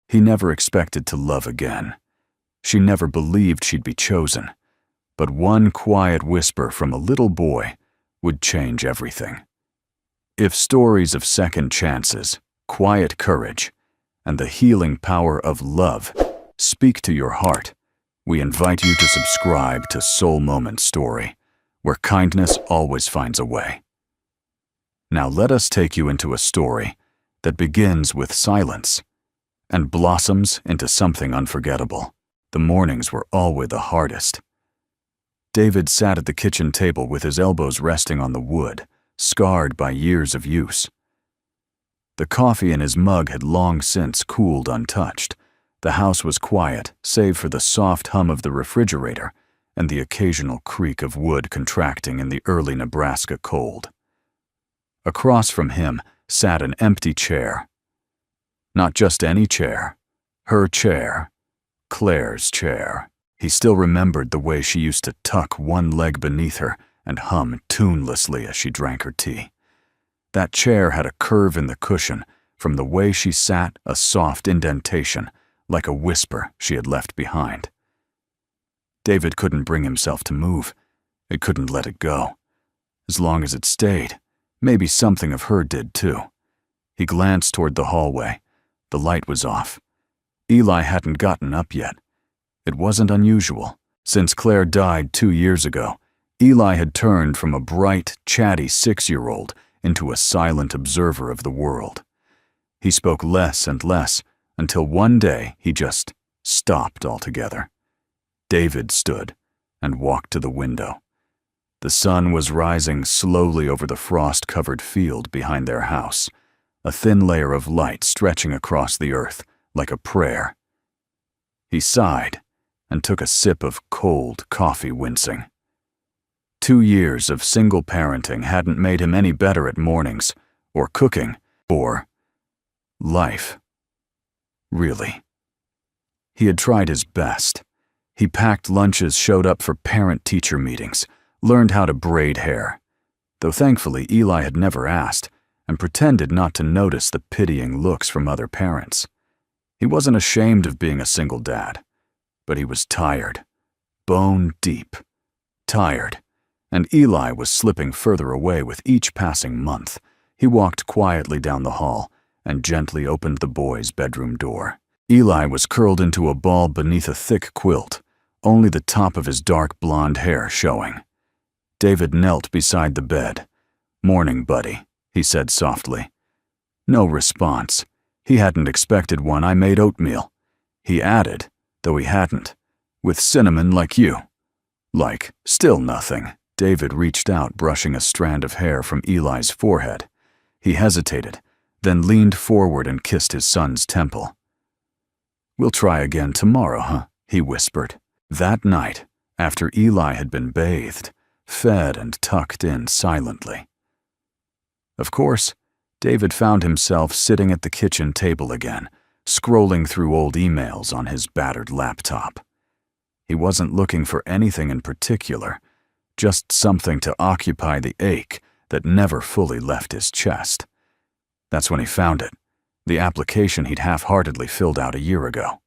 He never expected to love again. She never believed she'd be chosen. But one quiet whisper from a little boy would change everything. If stories of second chances, quiet courage, and the healing power of love speak to your heart, we invite you to subscribe to Soul Moment Story, where kindness always finds a way. Now let us take you into a story that begins with silence and blossoms into something unforgettable. The mornings were always the hardest. David sat at the kitchen table with his elbows resting on the wood, scarred by years of use. The coffee in his mug had long since cooled untouched. The house was quiet, save for the soft hum of the refrigerator and the occasional creak of wood contracting in the early Nebraska cold. Across from him sat an empty chair. Not just any chair, her chair, Claire's chair. He still remembered the way she used to tuck one leg beneath her and hum tunelessly as she drank her tea. That chair had a curve in the cushion, from the way she sat, a soft indentation, like a whisper she had left behind. David couldn't bring himself to move. It couldn't let it go. As long as it stayed, maybe something of her did too. He glanced toward the hallway. The light was off. Eli hadn't gotten up yet. It wasn't unusual. Since Claire died 2 years ago, Eli had turned from a bright, chatty 6-year-old into a silent observer of the world. He spoke less and less, until one day he just stopped altogether. David stood and walked to the window. The sun was rising slowly over the frost-covered field behind their house, a thin layer of light stretching across the earth like a prayer. He sighed and took a sip of cold coffee, wincing. 2 years of single parenting hadn't made him any better at mornings, or cooking, or life. Really. He had tried his best. He packed lunches, showed up for parent-teacher meetings, learned how to braid hair, though thankfully Eli had never asked, and pretended not to notice the pitying looks from other parents. He wasn't ashamed of being a single dad, but he was tired, bone deep, tired, and Eli was slipping further away with each passing month. He walked quietly down the hall and gently opened the boy's bedroom door. Eli was curled into a ball beneath a thick quilt, only the top of his dark blonde hair showing. David knelt beside the bed. "Morning, buddy," he said softly. No response. He hadn't expected one. "I made oatmeal." He added, though he hadn't, "with cinnamon like you." Like, still nothing. David reached out, brushing a strand of hair from Eli's forehead. He hesitated, then leaned forward and kissed his son's temple. "We'll try again tomorrow, huh?" he whispered. That night, after Eli had been bathed, fed and tucked in silently. Of course, David found himself sitting at the kitchen table again, scrolling through old emails on his battered laptop. He wasn't looking for anything in particular, just something to occupy the ache that never fully left his chest. That's when he found it, the application he'd half-heartedly filled out a year ago.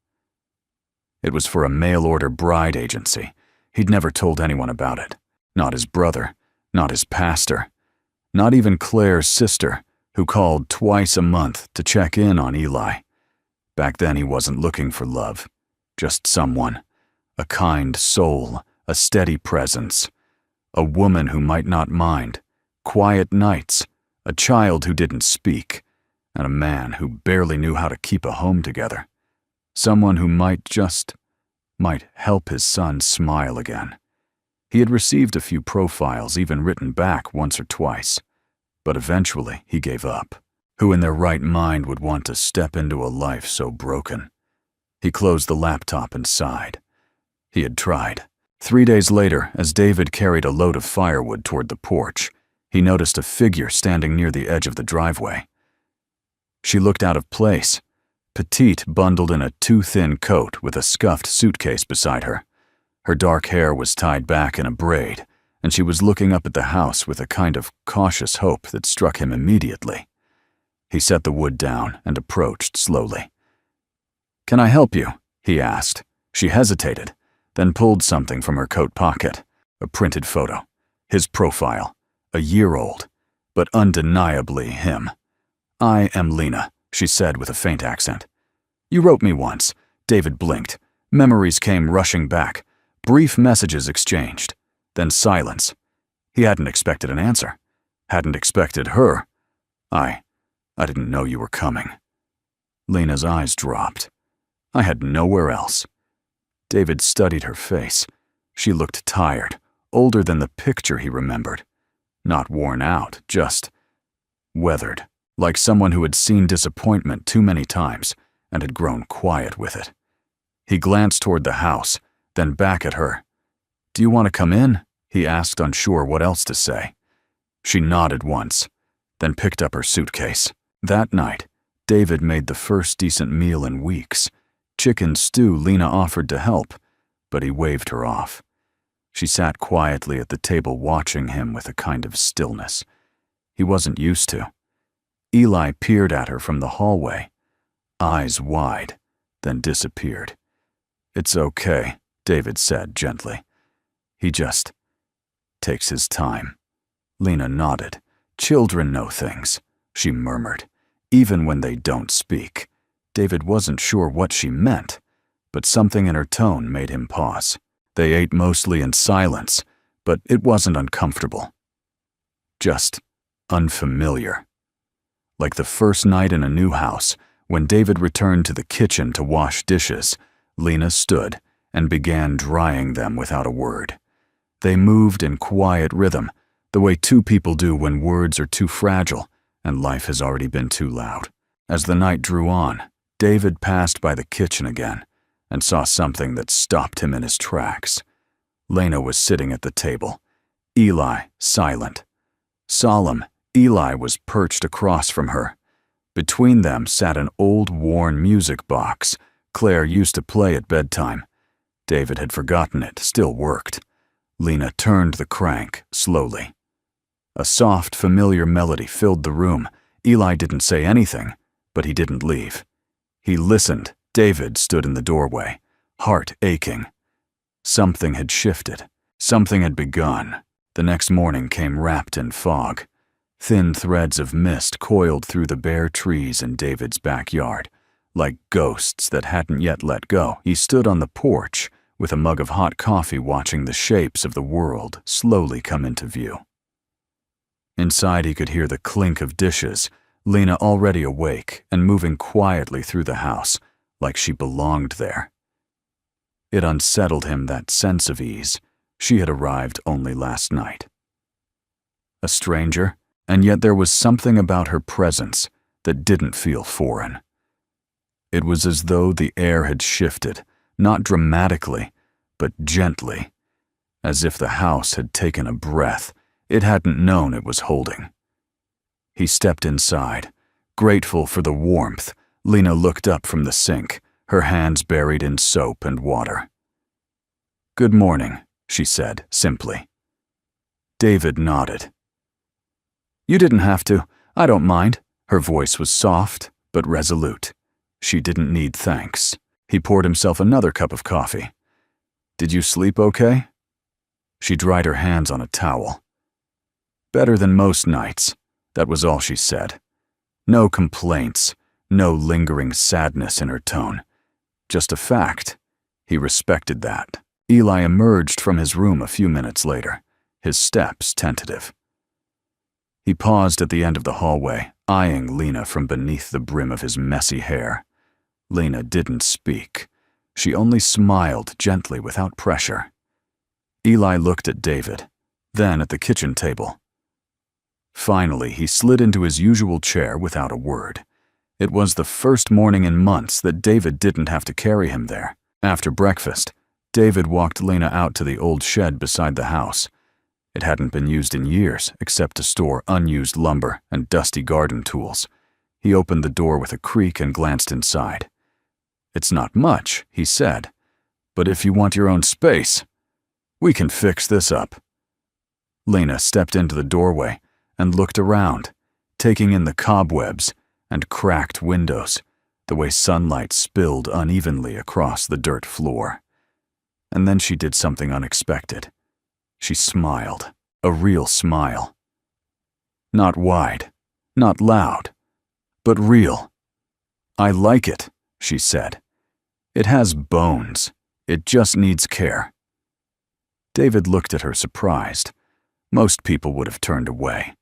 It was for a mail-order bride agency. He'd never told anyone about it. Not his brother, not his pastor, not even Claire's sister, who called twice a month to check in on Eli. Back then he wasn't looking for love, just someone, a kind soul, a steady presence, a woman who might not mind, quiet nights, a child who didn't speak, and a man who barely knew how to keep a home together. Someone who might help his son smile again. He had received a few profiles, even written back once or twice, but eventually he gave up. Who in their right mind would want to step into a life so broken? He closed the laptop and sighed. He had tried. 3 days later, as David carried a load of firewood toward the porch, he noticed a figure standing near the edge of the driveway. She looked out of place, petite, bundled in a too-thin coat with a scuffed suitcase beside her. Her dark hair was tied back in a braid, and she was looking up at the house with a kind of cautious hope that struck him immediately. He set the wood down and approached slowly. "Can I help you?" he asked. She hesitated, then pulled something from her coat pocket, a printed photo. His profile, a year old, but undeniably him. "I am Lena," she said with a faint accent. "You wrote me once." David blinked. Memories came rushing back. Brief messages exchanged. Then silence. He hadn't expected an answer. Hadn't expected her. I didn't know you were coming." Lena's eyes dropped. "I had nowhere else." David studied her face. She looked tired, older than the picture he remembered. Not worn out, just weathered, like someone who had seen disappointment too many times and had grown quiet with it. He glanced toward the house, then back at her. "Do you want to come in?" he asked, unsure what else to say. She nodded once, then picked up her suitcase. That night, David made the first decent meal in weeks. Chicken stew Lena offered to help, but he waved her off. She sat quietly at the table watching him with a kind of stillness he wasn't used to. Eli peered at her from the hallway, eyes wide, then disappeared. "It's okay," David said gently. "He just takes his time." Lena nodded. "Children know things," she murmured, "even when they don't speak." David wasn't sure what she meant, but something in her tone made him pause. They ate mostly in silence, but it wasn't uncomfortable. Just unfamiliar. Like the first night in a new house, when David returned to the kitchen to wash dishes, Lena stood and began drying them without a word. They moved in quiet rhythm, the way two people do when words are too fragile and life has already been too loud. As the night drew on, David passed by the kitchen again and saw something that stopped him in his tracks. Lena was sitting at the table, Eli silent. Solemn, Eli was perched across from her. Between them sat an old, worn music box Claire used to play at bedtime. David had forgotten it, still worked. Lena turned the crank slowly. A soft, familiar melody filled the room. Eli didn't say anything, but he didn't leave. He listened. David stood in the doorway, heart aching. Something had shifted. Something had begun. The next morning came wrapped in fog. Thin threads of mist coiled through the bare trees in David's backyard. Like ghosts that hadn't yet let go, he stood on the porch with a mug of hot coffee watching the shapes of the world slowly come into view. Inside he could hear the clink of dishes, Lena already awake and moving quietly through the house, like she belonged there. It unsettled him, that sense of ease. She had arrived only last night. A stranger, and yet there was something about her presence that didn't feel foreign. It was as though the air had shifted, not dramatically, but gently, as if the house had taken a breath it hadn't known it was holding. He stepped inside. Grateful for the warmth, Lena looked up from the sink, her hands buried in soap and water. "Good morning," she said simply. David nodded. "You didn't have to. I don't mind." Her voice was soft but resolute. She didn't need thanks. He poured himself another cup of coffee. "Did you sleep okay?" She dried her hands on a towel. "Better than most nights." That was all she said. No complaints, no lingering sadness in her tone. Just a fact. He respected that. Eli emerged from his room a few minutes later, his steps tentative. He paused at the end of the hallway, eyeing Lena from beneath the brim of his messy hair. Lena didn't speak. She only smiled gently without pressure. Eli looked at David, then at the kitchen table. Finally, he slid into his usual chair without a word. It was the first morning in months that David didn't have to carry him there. After breakfast, David walked Lena out to the old shed beside the house. It hadn't been used in years, except to store unused lumber and dusty garden tools. He opened the door with a creak and glanced inside. "It's not much," he said, "but if you want your own space, we can fix this up." Lena stepped into the doorway and looked around, taking in the cobwebs and cracked windows, the way sunlight spilled unevenly across the dirt floor. And then she did something unexpected. She smiled, a real smile. Not wide, not loud, but real. "I like it," she said. "It has bones. It just needs care." David looked at her surprised. Most people would have turned away.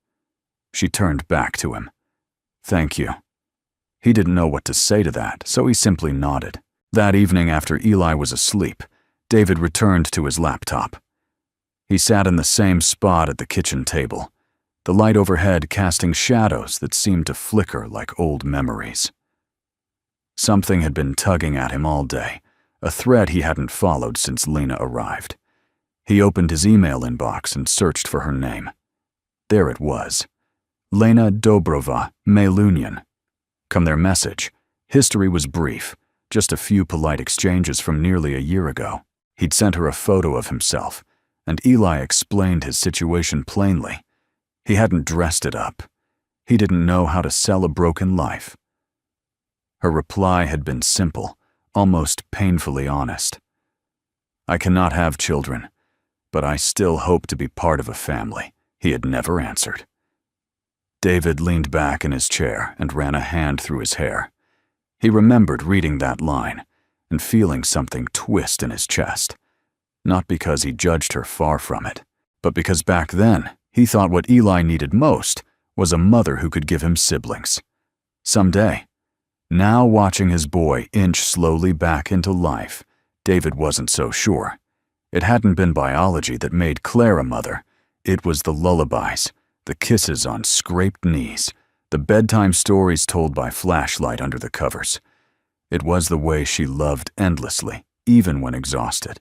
She turned back to him. "Thank you." He didn't know what to say to that, so he simply nodded. That evening, after Eli was asleep, David returned to his laptop. He sat in the same spot at the kitchen table, the light overhead casting shadows that seemed to flicker like old memories. Something had been tugging at him all day, a thread he hadn't followed since Lena arrived. He opened his email inbox and searched for her name. There it was. Lena Dobrova Melunian. Come their message. History was brief, just a few polite exchanges from nearly a year ago. He'd sent her a photo of himself, and Eli explained his situation plainly. He hadn't dressed it up. He didn't know how to sell a broken life. Her reply had been simple, almost painfully honest. "I cannot have children, but I still hope to be part of a family," he had never answered. David leaned back in his chair and ran a hand through his hair. He remembered reading that line and feeling something twist in his chest, not because he judged her, far from it, but because back then he thought what Eli needed most was a mother who could give him siblings. Someday. Now, watching his boy inch slowly back into life, David wasn't so sure. It hadn't been biology that made Claire a mother. It was the lullabies, the kisses on scraped knees, the bedtime stories told by flashlight under the covers. It was the way she loved endlessly, even when exhausted.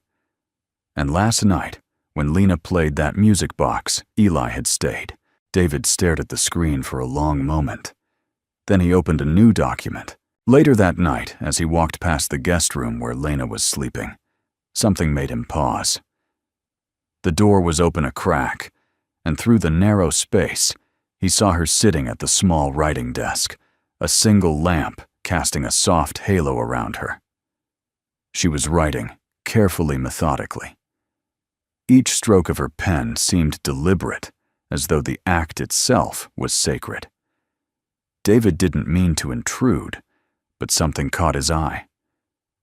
And last night, when Lena played that music box, Eli had stayed. David stared at the screen for a long moment. Then he opened a new document. Later that night, as he walked past the guest room where Lena was sleeping, something made him pause. The door was open a crack, and through the narrow space, he saw her sitting at the small writing desk, a single lamp casting a soft halo around her. She was writing, carefully, methodically. Each stroke of her pen seemed deliberate, as though the act itself was sacred. David didn't mean to intrude, but something caught his eye.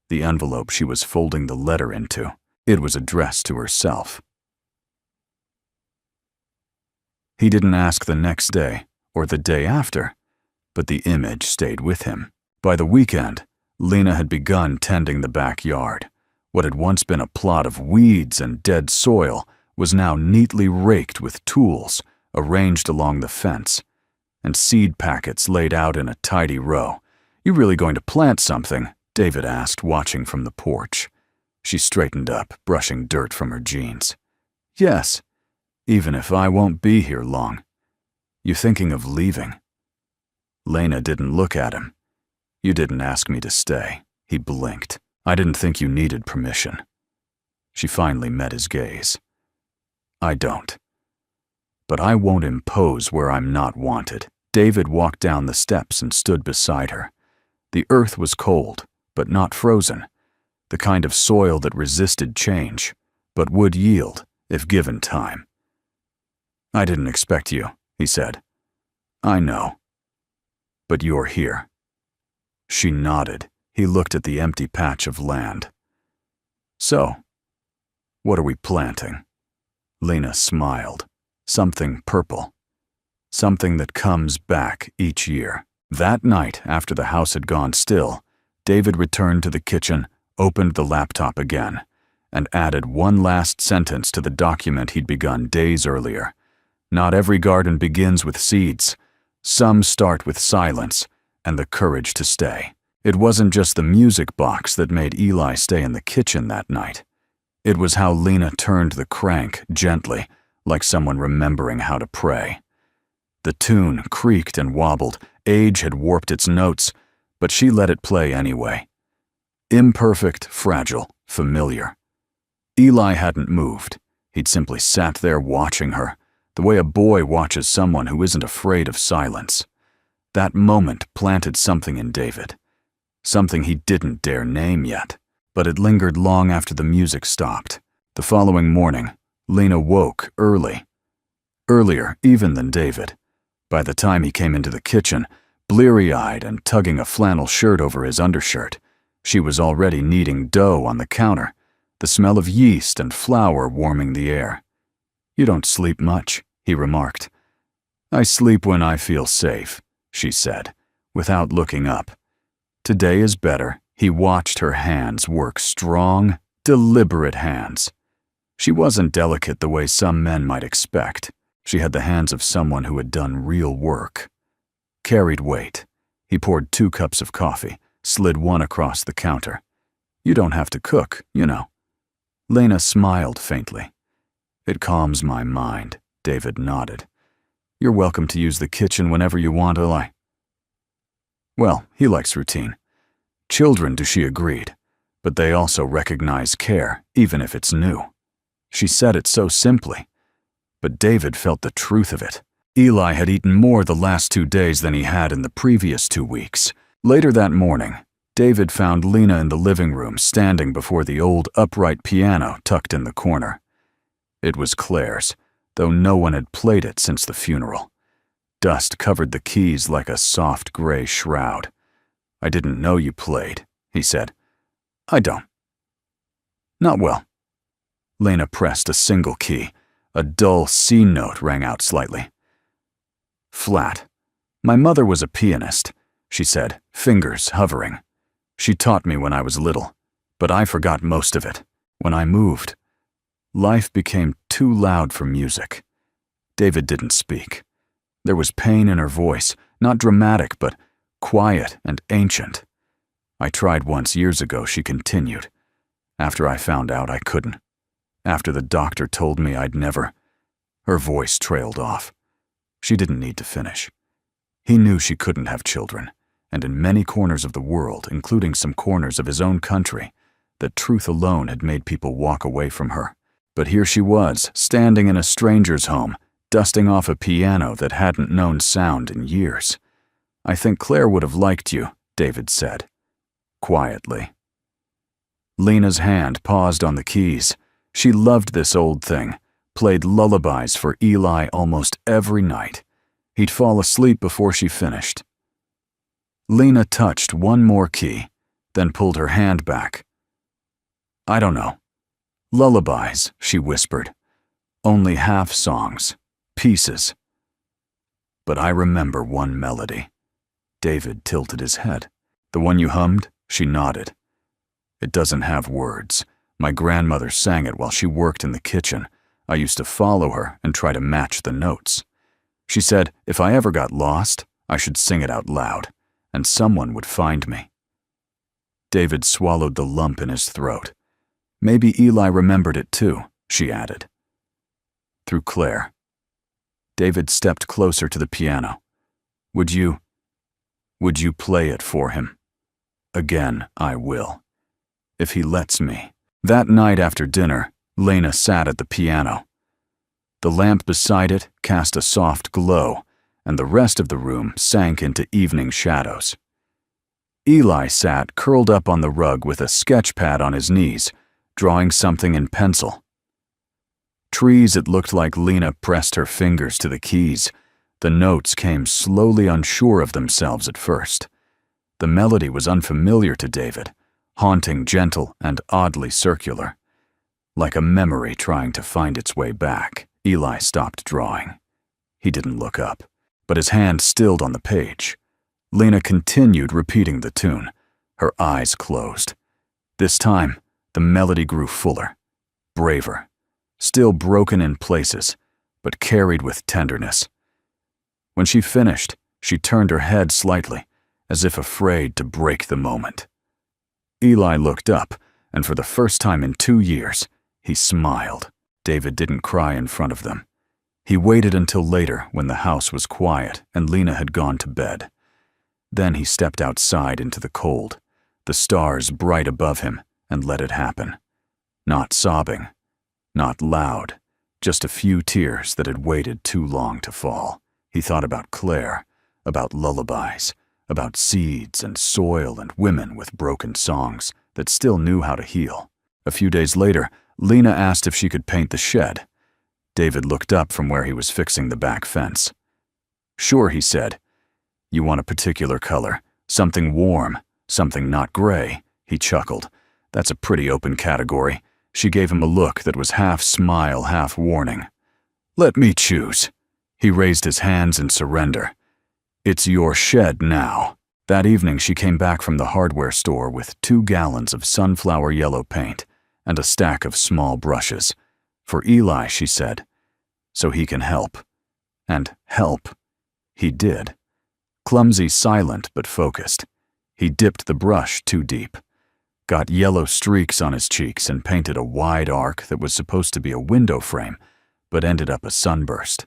The envelope she was folding the letter into. It was addressed to herself. He didn't ask the next day or the day after, but the image stayed with him. By the weekend, Lena had begun tending the backyard. What had once been a plot of weeds and dead soil was now neatly raked with tools arranged along the fence, and seed packets laid out in a tidy row. "You really going to plant something?" David asked, watching from the porch. She straightened up, brushing dirt from her jeans. "Yes, even if I won't be here long." "You thinking of leaving?" Lena didn't look at him. "You didn't ask me to stay." He blinked. "I didn't think you needed permission." She finally met his gaze. "I don't. But I won't impose where I'm not wanted." David walked down the steps and stood beside her. The earth was cold, but not frozen, the kind of soil that resisted change, but would yield if given time. "I didn't expect you," he said. "I know. But you're here." She nodded. He looked at the empty patch of land. "So, what are we planting?" Lena smiled. "Something purple. Something that comes back each year." That night, after the house had gone still, David returned to the kitchen, opened the laptop again, and added one last sentence to the document he'd begun days earlier. "Not every garden begins with seeds. Some start with silence and the courage to stay." It wasn't just the music box that made Eli stay in the kitchen that night. It was how Lena turned the crank gently, like someone remembering how to pray. The tune creaked and wobbled. Age had warped its notes, but she let it play anyway. Imperfect, fragile, familiar. Eli hadn't moved. He'd simply sat there watching her, the way a boy watches someone who isn't afraid of silence. That moment planted something in David. something he didn't dare name yet, but it lingered long after the music stopped. The following morning, Lena woke early. Earlier even than David. By the time he came into the kitchen, bleary-eyed and tugging a flannel shirt over his undershirt, she was already kneading dough on the counter, the smell of yeast and flour warming the air. "You don't sleep much," he remarked. "I sleep when I feel safe," she said, without looking up. Today is better. He watched her hands work, strong, deliberate hands. She wasn't delicate the way some men might expect. She had the hands of someone who had done real work. Carried weight. He poured 2 cups of coffee, slid one across the counter. "You don't have to cook, you know." Lena smiled faintly. "It calms my mind," David nodded. "You're welcome to use the kitchen whenever you want, Eli." Well, he likes routine. Children do, she agreed, but they also recognize care, even if it's new. She said it so simply, but David felt the truth of it. Eli had eaten more the last 2 days than he had in the previous 2 weeks. Later that morning, David found Lena in the living room standing before the old upright piano tucked in the corner. It was Claire's, though no one had played it since the funeral. Dust covered the keys like a soft gray shroud. "I didn't know you played," he said. "I don't." "Not well." Lena pressed a single key. A dull C note rang out slightly. "Flat. My mother was a pianist," she said, fingers hovering. "She taught me when I was little, but I forgot most of it. When I moved, life became too loud for music." David didn't speak. There was pain in her voice, not dramatic, but quiet and ancient. "I tried once years ago," she continued. "After I found out I couldn't. After the doctor told me I'd never—" Her voice trailed off. She didn't need to finish. He knew she couldn't have children, and in many corners of the world, including some corners of his own country, that truth alone had made people walk away from her. But here she was, standing in a stranger's home, dusting off a piano that hadn't known sound in years. "I think Claire would have liked you," David said, quietly. Lena's hand paused on the keys. She loved this old thing, played lullabies for Eli almost every night. He'd fall asleep before she finished. Lena touched one more key, then pulled her hand back. "I don't know. Lullabies," she whispered. "Only half songs. Pieces. But I remember one melody." David tilted his head. "The one you hummed?" She nodded. "It doesn't have words. My grandmother sang it while she worked in the kitchen. I used to follow her and try to match the notes. She said if I ever got lost, I should sing it out loud, and someone would find me." David swallowed the lump in his throat. "Maybe Eli remembered it too," she added. "Through Claire." David stepped closer to the piano. Would you play it for him?" "Again, I will. If he lets me." That night after dinner, Lena sat at the piano. The lamp beside it cast a soft glow, and the rest of the room sank into evening shadows. Eli sat curled up on the rug with a sketch pad on his knees, drawing something in pencil. Trees, it looked like Lena pressed her fingers to the keys. The notes came slowly, unsure of themselves at first. The melody was unfamiliar to David, haunting, gentle, and oddly circular. Like a memory trying to find its way back, Eli stopped drawing. He didn't look up, but his hand stilled on the page. Lena continued repeating the tune, her eyes closed. This time, the melody grew fuller, braver, still broken in places, but carried with tenderness. When she finished, she turned her head slightly, as if afraid to break the moment. Eli looked up, and for the first time in 2 years, he smiled. David didn't cry in front of them. He waited until later when the house was quiet and Lena had gone to bed. Then he stepped outside into the cold, the stars bright above him, and let it happen. Not sobbing, not loud, just a few tears that had waited too long to fall. He thought about Claire, about lullabies, about seeds and soil and women with broken songs that still knew how to heal. A few days later, Lena asked if she could paint the shed. David looked up from where he was fixing the back fence. "Sure," he said. "You want a particular color, something warm, something not gray," he chuckled. "That's a pretty open category." She gave him a look that was half smile, half warning. "Let me choose." He raised his hands in surrender. "It's your shed now." That evening she came back from the hardware store with 2 gallons of sunflower yellow paint and a stack of small brushes. "For Eli," she said, "so he can help." And help. He did. Clumsy, silent, but focused. He dipped the brush too deep, got yellow streaks on his cheeks, and painted a wide arc that was supposed to be a window frame, but ended up a sunburst.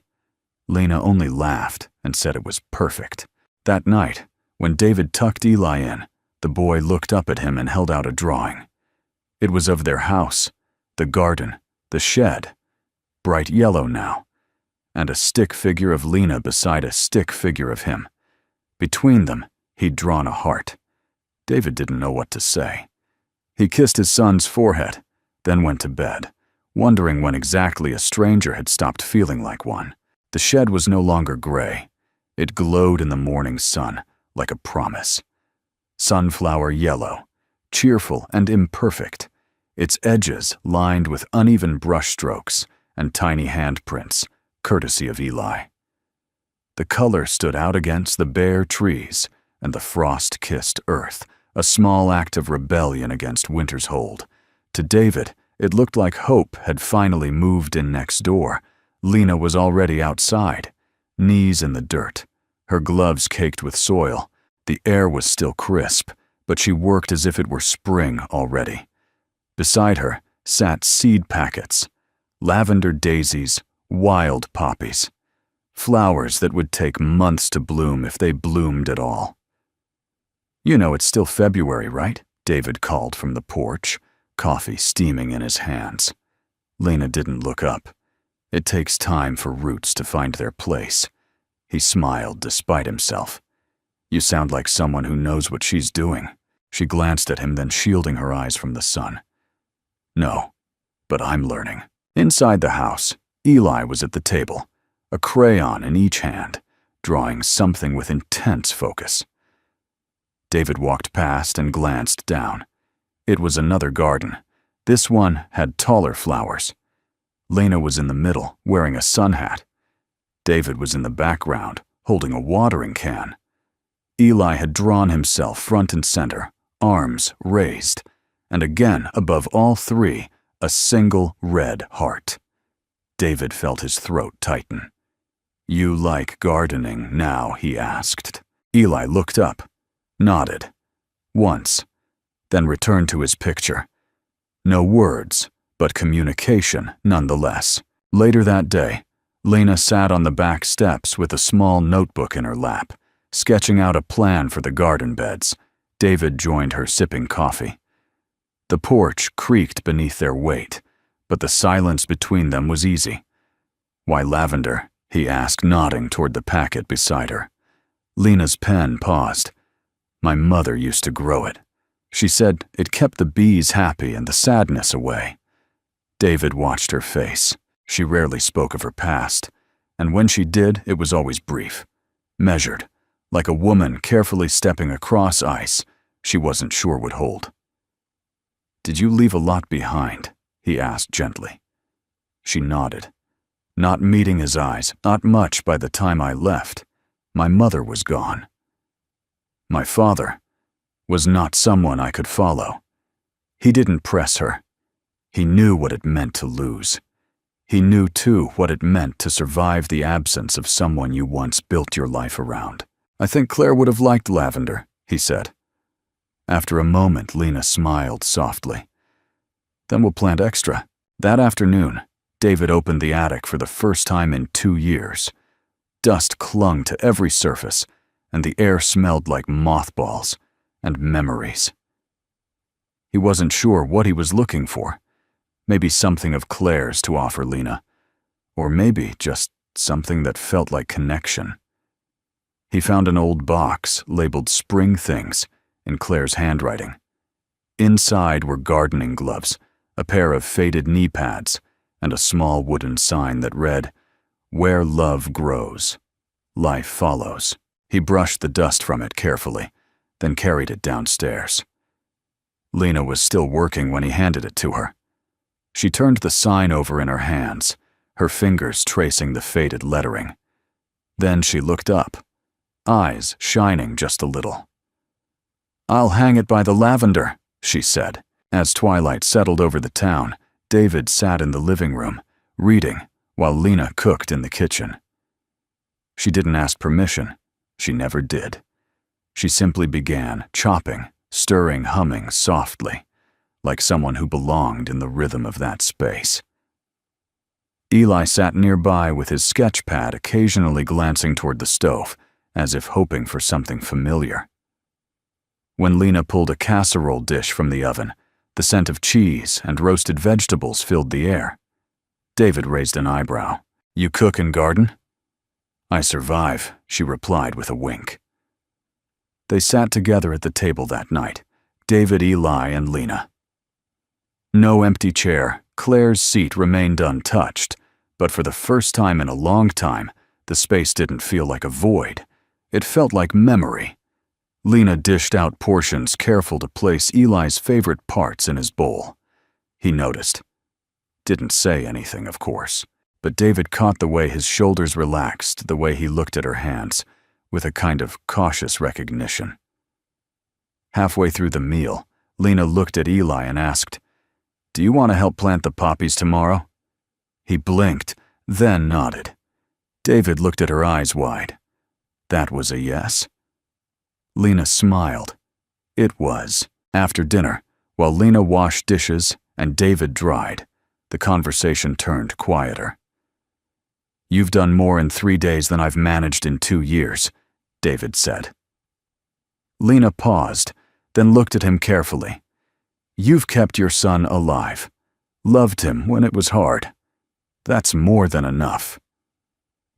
Lena only laughed and said it was perfect. That night, when David tucked Eli in, the boy looked up at him and held out a drawing. It was of their house, the garden, the shed, bright yellow now, and a stick figure of Lena beside a stick figure of him. Between them, he'd drawn a heart. David didn't know what to say. He kissed his son's forehead, then went to bed, wondering when exactly a stranger had stopped feeling like one. The shed was no longer gray. It glowed in the morning sun like a promise. Sunflower yellow, cheerful and imperfect, its edges lined with uneven brushstrokes and tiny handprints, courtesy of Eli. The color stood out against the bare trees and the frost-kissed earth, a small act of rebellion against winter's hold. To David, it looked like hope had finally moved in next door. Lena was already outside, knees in the dirt, her gloves caked with soil. The air was still crisp, but she worked as if it were spring already. Beside her sat seed packets, lavender daisies, wild poppies, flowers that would take months to bloom if they bloomed at all. "You know it's still February, right?" David called from the porch, coffee steaming in his hands. Lena didn't look up. It takes time for roots to find their place. He smiled despite himself. "You sound like someone who knows what she's doing." She glanced at him, then shielding her eyes from the sun. "No, but I'm learning." Inside the house, Eli was at the table, a crayon in each hand, drawing something with intense focus. David walked past and glanced down. It was another garden. This one had taller flowers. Lena was in the middle, wearing a sun hat. David was in the background, holding a watering can. Eli had drawn himself front and center, arms raised, and again, above all three, a single red heart. David felt his throat tighten. "You like gardening now?" he asked. Eli looked up, nodded, once, then returned to his picture. No words, but communication nonetheless. Later that day, Lena sat on the back steps with a small notebook in her lap, sketching out a plan for the garden beds. David joined her sipping coffee. The porch creaked beneath their weight, but the silence between them was easy. "Why lavender?" he asked, nodding toward the packet beside her. Lena's pen paused. "My mother used to grow it. She said it kept the bees happy and the sadness away." David watched her face. She rarely spoke of her past, and when she did, it was always brief, measured, like a woman carefully stepping across ice she wasn't sure would hold. "Did you leave a lot behind?" he asked gently. She nodded, not meeting his eyes. "Not much by the time I left. My mother was gone. My father was not someone I could follow." He didn't press her. He knew what it meant to lose. He knew, too, what it meant to survive the absence of someone you once built your life around. "I think Claire would have liked lavender," he said. After a moment, Lena smiled softly. "Then we'll plant extra." That afternoon, David opened the attic for the first time in 2 years. Dust clung to every surface, and the air smelled like mothballs and memories. He wasn't sure what he was looking for. Maybe something of Claire's to offer Lena, or maybe just something that felt like connection. He found an old box labeled Spring Things in Claire's handwriting. Inside were gardening gloves, a pair of faded knee pads, and a small wooden sign that read, "Where love grows, life follows." He brushed the dust from it carefully, then carried it downstairs. Lena was still working when he handed it to her. She turned the sign over in her hands, her fingers tracing the faded lettering. Then she looked up, eyes shining just a little. "I'll hang it by the lavender," she said. As twilight settled over the town, David sat in the living room, reading, while Lena cooked in the kitchen. She didn't ask permission. She never did. She simply began, chopping, stirring, humming softly, like someone who belonged in the rhythm of that space. Eli sat nearby with his sketch pad occasionally glancing toward the stove, as if hoping for something familiar. When Lena pulled a casserole dish from the oven, the scent of cheese and roasted vegetables filled the air. David raised an eyebrow. "You cook and garden?" "I survive," she replied with a wink. They sat together at the table that night, David, Eli, and Lena. No empty chair, Claire's seat remained untouched, but for the first time in a long time, the space didn't feel like a void. It felt like memory. Lena dished out portions careful to place Eli's favorite parts in his bowl. He noticed. Didn't say anything, of course, but David caught the way his shoulders relaxed, the way he looked at her hands, with a kind of cautious recognition. Halfway through the meal, Lena looked at Eli and asked, "Do you want to help plant the poppies tomorrow?" He blinked, then nodded. David looked at her eyes wide. That was a yes. Lena smiled. It was. After dinner, while Lena washed dishes and David dried, the conversation turned quieter. "You've done more in 3 days than I've managed in 2 years, David said. Lena paused, then looked at him carefully. "You've kept your son alive. Loved him when it was hard. That's more than enough."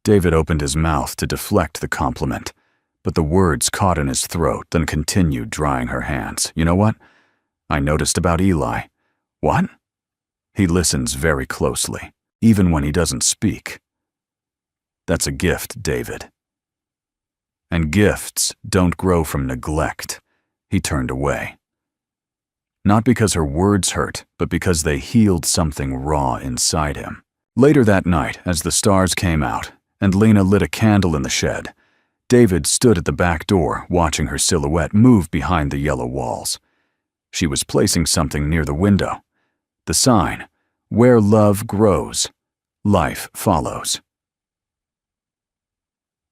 David opened his mouth to deflect the compliment, but the words caught in his throat, then continued drying her hands. "You know what? I noticed about Eli." "What?" "He listens very closely, even when he doesn't speak." "That's a gift, David. And gifts don't grow from neglect." He turned away. Not because her words hurt, but because they healed something raw inside him. Later that night, as the stars came out, and Lena lit a candle in the shed, David stood at the back door, watching her silhouette move behind the yellow walls. She was placing something near the window. The sign, "Where love grows, life follows."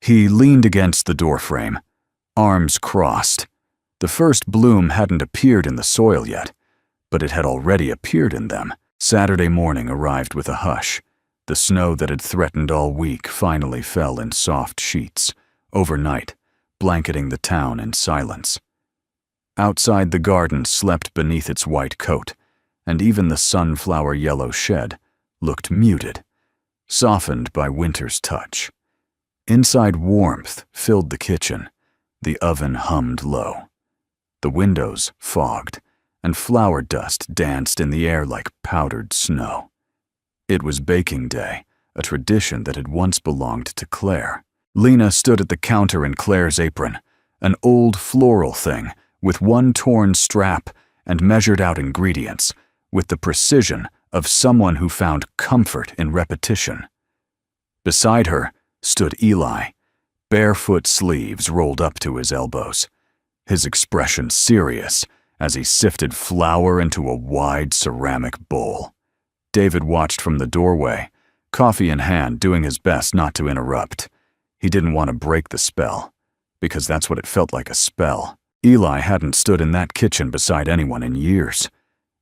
He leaned against the doorframe, arms crossed. The first bloom hadn't appeared in the soil yet, but it had already appeared in them. Saturday morning arrived with a hush. The snow that had threatened all week finally fell in soft sheets, overnight, blanketing the town in silence. Outside, the garden slept beneath its white coat, and even the sunflower yellow shed looked muted, softened by winter's touch. Inside, warmth filled the kitchen. The oven hummed low. The windows fogged, and flour dust danced in the air like powdered snow. It was baking day, a tradition that had once belonged to Claire. Lena stood at the counter in Claire's apron, an old floral thing with one torn strap, and measured out ingredients with the precision of someone who found comfort in repetition. Beside her stood Eli, barefoot sleeves rolled up to his elbows, his expression serious as he sifted flour into a wide ceramic bowl. David watched from the doorway, coffee in hand, doing his best not to interrupt. He didn't want to break the spell, because that's what it felt like, a spell. Eli hadn't stood in that kitchen beside anyone in years.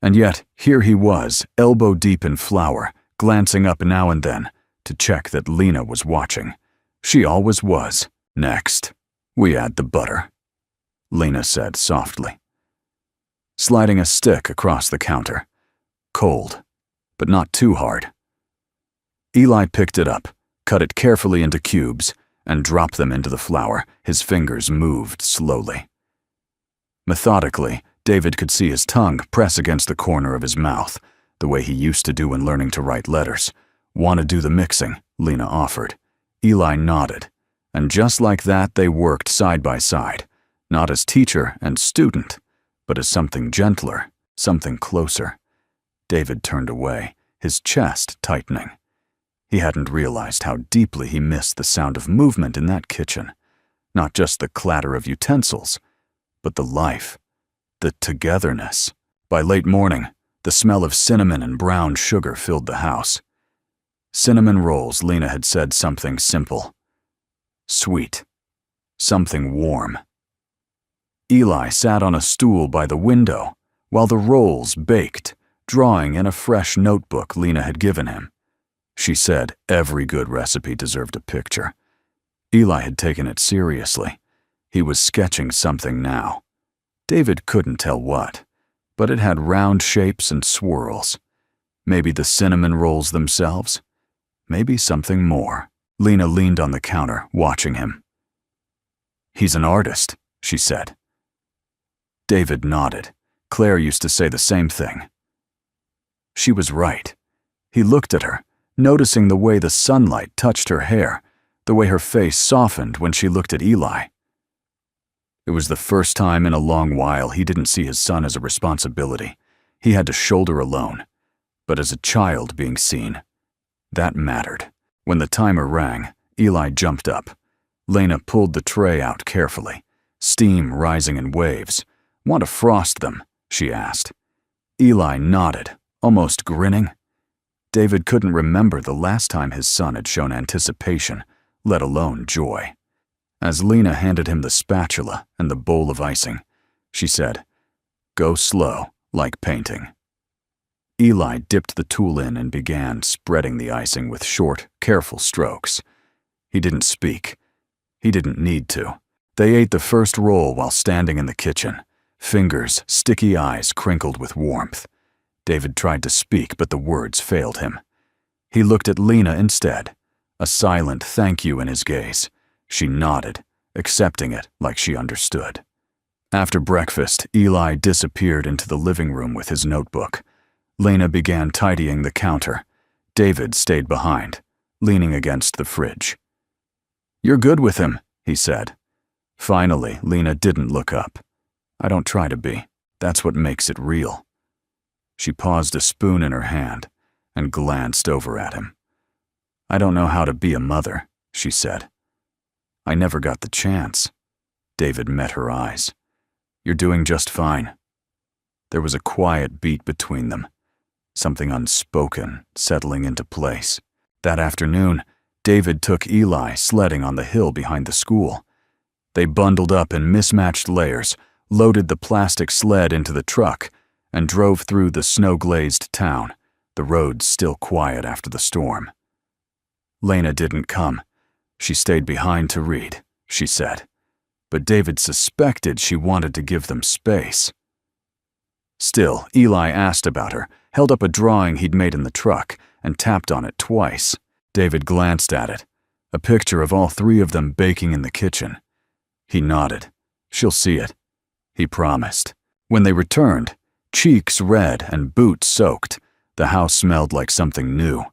And yet, here he was, elbow deep in flour, glancing up now and then to check that Lena was watching. She always was. "Next, we add the butter," Lena said softly, sliding a stick across the counter. Cold, but not too hard. Eli picked it up, cut it carefully into cubes, and drop them into the flour. His fingers moved slowly. Methodically, David could see his tongue press against the corner of his mouth, the way he used to do when learning to write letters. "Want to do the mixing?" Lena offered. Eli nodded, and just like that they worked side by side, not as teacher and student, but as something gentler, something closer. David turned away, his chest tightening. He hadn't realized how deeply he missed the sound of movement in that kitchen. Not just the clatter of utensils, but the life, the togetherness. By late morning, the smell of cinnamon and brown sugar filled the house. Cinnamon rolls, Lena had said something simple. Sweet. Something warm. Eli sat on a stool by the window while the rolls baked, drawing in a fresh notebook Lena had given him. She said every good recipe deserved a picture. Eli had taken it seriously. He was sketching something now. David couldn't tell what, but it had round shapes and swirls. Maybe the cinnamon rolls themselves? Maybe something more. Lena leaned on the counter, watching him. "He's an artist," she said. David nodded. Claire used to say the same thing. She was right. He looked at her, noticing the way the sunlight touched her hair, the way her face softened when she looked at Eli. It was the first time in a long while he didn't see his son as a responsibility he had to shoulder alone, but as a child being seen. That mattered. When the timer rang, Eli jumped up. Lena pulled the tray out carefully, steam rising in waves. "Want to frost them?" she asked. Eli nodded, almost grinning. David couldn't remember the last time his son had shown anticipation, let alone joy. As Lena handed him the spatula and the bowl of icing, she said, "Go slow, like painting." Eli dipped the tool in and began spreading the icing with short, careful strokes. He didn't speak. He didn't need to. They ate the first roll while standing in the kitchen, fingers, sticky eyes crinkled with warmth. David tried to speak, but the words failed him. He looked at Lena instead, a silent thank you in his gaze. She nodded, accepting it like she understood. After breakfast, Eli disappeared into the living room with his notebook. Lena began tidying the counter. David stayed behind, leaning against the fridge. "You're good with him," he said. Finally, Lena didn't look up. "I don't try to be. That's what makes it real." She paused, a spoon in her hand, and glanced over at him. "I don't know how to be a mother," she said. "I never got the chance." David met her eyes. "You're doing just fine." There was a quiet beat between them, something unspoken settling into place. That afternoon, David took Eli sledding on the hill behind the school. They bundled up in mismatched layers, loaded the plastic sled into the truck, and drove through the snow-glazed town, the roads still quiet after the storm. Lena didn't come. She stayed behind to read, she said. But David suspected she wanted to give them space. Still, Eli asked about her, held up a drawing he'd made in the truck, and tapped on it twice. David glanced at it, a picture of all three of them baking in the kitchen. He nodded. "She'll see it," he promised. When they returned, cheeks red and boots soaked, the house smelled like something new.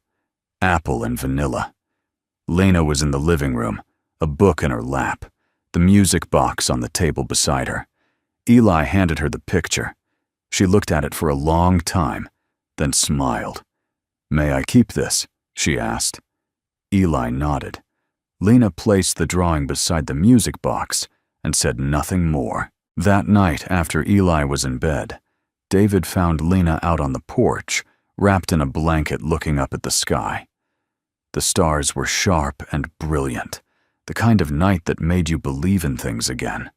Apple and vanilla. Lena was in the living room, a book in her lap, the music box on the table beside her. Eli handed her the picture. She looked at it for a long time, then smiled. "May I keep this?" she asked. Eli nodded. Lena placed the drawing beside the music box and said nothing more. That night, after Eli was in bed, David found Lena out on the porch, wrapped in a blanket looking up at the sky. The stars were sharp and brilliant, the kind of night that made you believe in things again.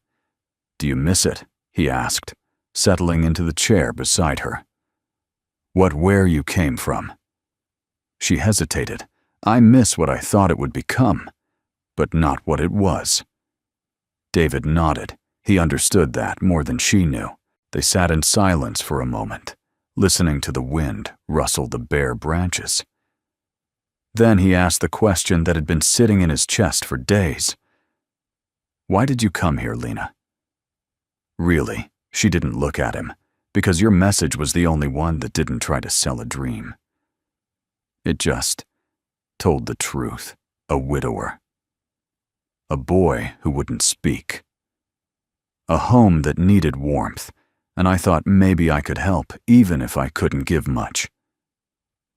"Do you miss it?" he asked, settling into the chair beside her. "Where you came from?" She hesitated. "I miss what I thought it would become, but not what it was." David nodded. He understood that more than she knew. They sat in silence for a moment, listening to the wind rustle the bare branches. Then he asked the question that had been sitting in his chest for days. "Why did you come here, Lena?" Really, she didn't look at him, because your message was the only one that didn't try to sell a dream. It just told the truth. A widower. A boy who wouldn't speak. A home that needed warmth, and I thought maybe I could help, even if I couldn't give much.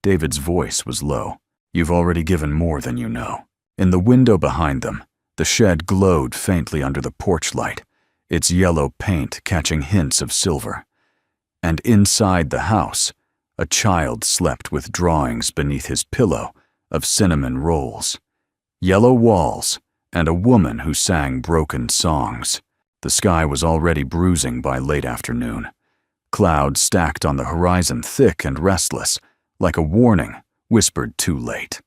David's voice was low. "You've already given more than you know." In the window behind them, the shed glowed faintly under the porch light, its yellow paint catching hints of silver. And inside the house, a child slept with drawings beneath his pillow of cinnamon rolls, yellow walls, and a woman who sang broken songs. The sky was already bruising by late afternoon. Clouds stacked on the horizon, thick and restless, like a warning whispered too late.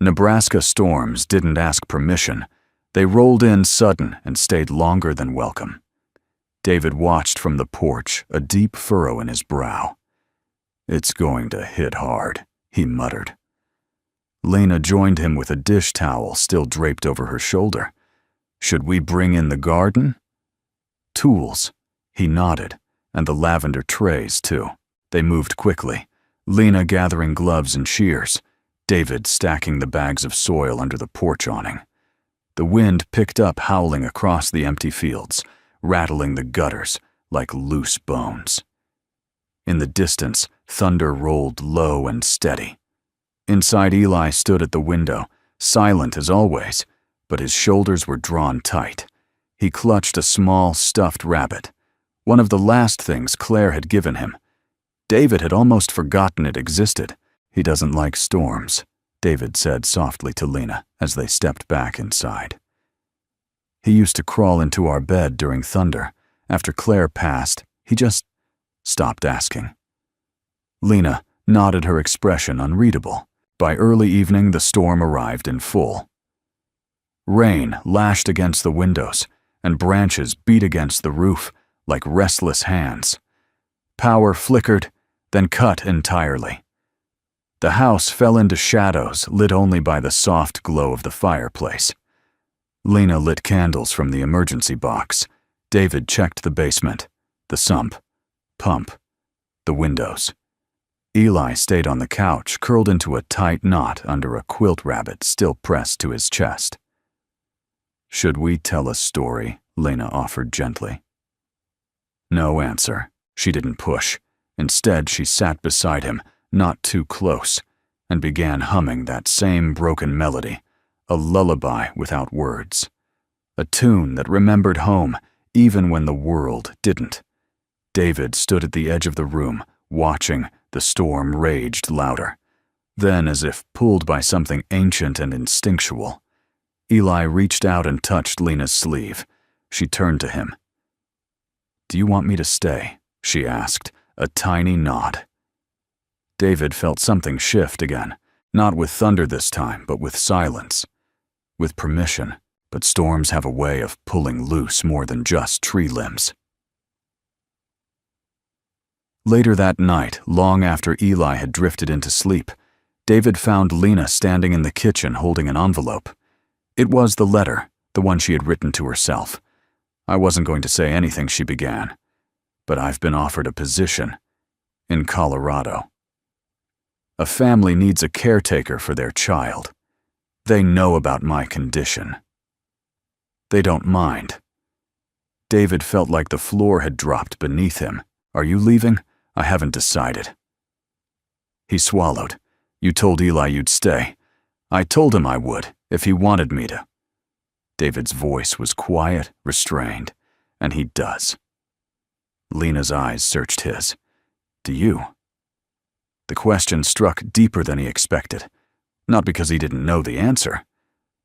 Nebraska storms didn't ask permission. They rolled in sudden and stayed longer than welcome. David watched from the porch, a deep furrow in his brow. "It's going to hit hard," he muttered. Lena joined him with a dish towel still draped over her shoulder. "Should we bring in the garden?" "Tools," he nodded, "and the lavender trays, too." They moved quickly, Lena gathering gloves and shears, David stacking the bags of soil under the porch awning. The wind picked up, howling across the empty fields, rattling the gutters like loose bones. In the distance, thunder rolled low and steady. Inside, Eli stood at the window, silent as always, but his shoulders were drawn tight. He clutched a small, stuffed rabbit, one of the last things Claire had given him. David had almost forgotten it existed. "He doesn't like storms," David said softly to Lena as they stepped back inside. "He used to crawl into our bed during thunder. After Claire passed, he just stopped asking." Lena nodded, her expression unreadable. By early evening, the storm arrived in full. Rain lashed against the windows, and branches beat against the roof like restless hands. Power flickered, then cut entirely. The house fell into shadows, lit only by the soft glow of the fireplace. Lena lit candles from the emergency box. David checked the basement, the sump, pump, the windows. Eli stayed on the couch, curled into a tight knot under a quilt rabbit still pressed to his chest. "Should we tell a story?" Lena offered gently. No answer. She didn't push. Instead, she sat beside him, not too close, and began humming that same broken melody, a lullaby without words. A tune that remembered home, even when the world didn't. David stood at the edge of the room, watching. The storm raged louder. Then, as if pulled by something ancient and instinctual, Eli reached out and touched Lena's sleeve. She turned to him. "Do you want me to stay?" she asked, a tiny nod. David felt something shift again, not with thunder this time, but with silence. With permission, but storms have a way of pulling loose more than just tree limbs. Later that night, long after Eli had drifted into sleep, David found Lena standing in the kitchen holding an envelope. It was the letter, the one she had written to herself. "I wasn't going to say anything," she began, "but I've been offered a position in Colorado. A family needs a caretaker for their child. They know about my condition. They don't mind." David felt like the floor had dropped beneath him. "Are you leaving?" "I haven't decided." He swallowed. "You told Eli you'd stay." "I told him I would, if he wanted me to." David's voice was quiet, restrained, and he does. Lena's eyes searched his. "Do you?" The question struck deeper than he expected, not because he didn't know the answer,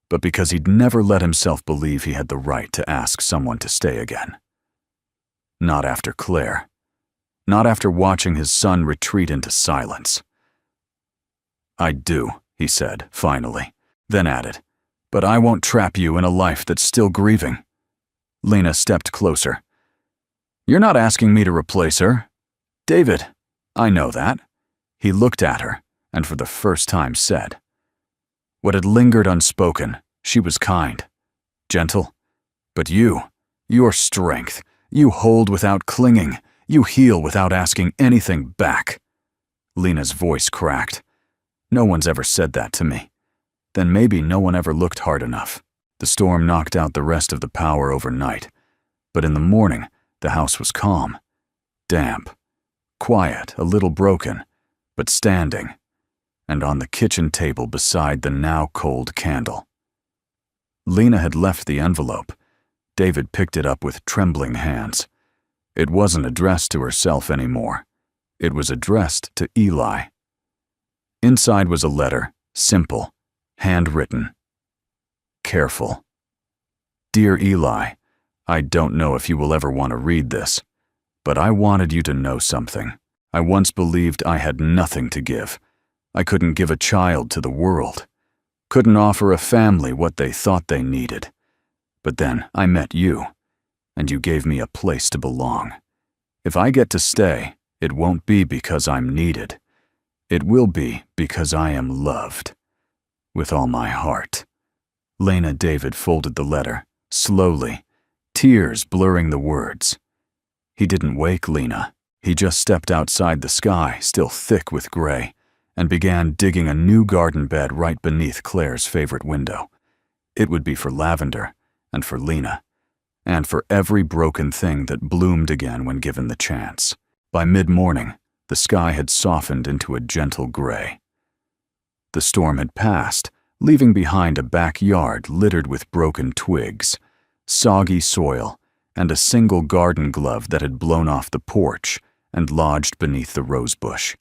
but because he'd never let himself believe he had the right to ask someone to stay again. Not after Claire. Not after watching his son retreat into silence. "I do," he said, finally, then added, "but I won't trap you in a life that's still grieving." Lena stepped closer. "You're not asking me to replace her." "David, I know that." He looked at her, and for the first time said. What had lingered unspoken, she was kind, gentle. But your strength, you hold without clinging, you heal without asking anything back. Lena's voice cracked. No one's ever said that to me. Then maybe no one ever looked hard enough. The storm knocked out the rest of the power overnight. But in the morning, the house was calm, damp, quiet, a little broken, but standing, and on the kitchen table beside the now cold candle. Lena had left the envelope. David picked it up with trembling hands. It wasn't addressed to herself anymore. It was addressed to Eli. Inside was a letter, simple, handwritten. Careful. Dear Eli, I don't know if you will ever want to read this, but I wanted you to know something. I once believed I had nothing to give. I couldn't give a child to the world. Couldn't offer a family what they thought they needed. But then I met you, and you gave me a place to belong. If I get to stay, it won't be because I'm needed. It will be because I am loved. With all my heart. Lena David folded the letter, slowly, tears blurring the words. He didn't wake Lena. He just stepped outside the sky, still thick with gray, and began digging a new garden bed right beneath Claire's favorite window. It would be for Lavender, and for Lena, and for every broken thing that bloomed again when given the chance. By mid-morning, the sky had softened into a gentle gray. The storm had passed, leaving behind a backyard littered with broken twigs, soggy soil, and a single garden glove that had blown off the porch and lodged beneath the rosebush.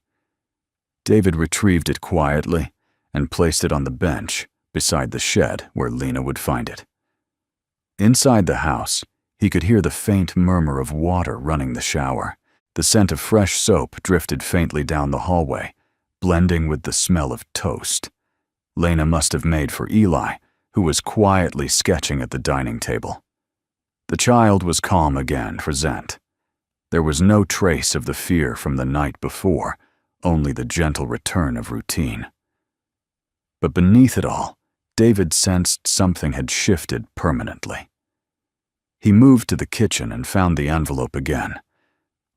David retrieved it quietly and placed it on the bench beside the shed where Lena would find it. Inside the house, he could hear the faint murmur of water running the shower. The scent of fresh soap drifted faintly down the hallway, blending with the smell of toast. Lena must have made for Eli, who was quietly sketching at the dining table. The child was calm again for Zent. There was no trace of the fear from the night before, only the gentle return of routine. But beneath it all, David sensed something had shifted permanently. He moved to the kitchen and found the envelope again.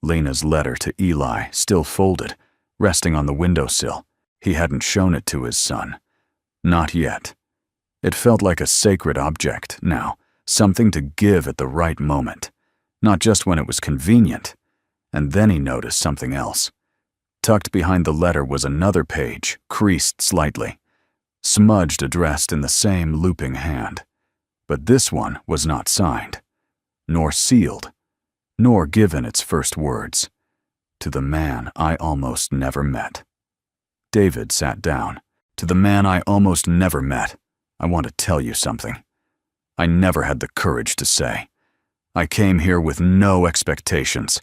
Lena's letter to Eli, still folded, resting on the windowsill. He hadn't shown it to his son. Not yet. It felt like a sacred object now, something to give at the right moment, not just when it was convenient. And then he noticed something else. Tucked behind the letter was another page, creased slightly, smudged, addressed in the same looping hand. But this one was not signed, nor sealed, nor given its first words. To the man I almost never met. David sat down. To the man I almost never met, I want to tell you something. I never had the courage to say. I came here with no expectations.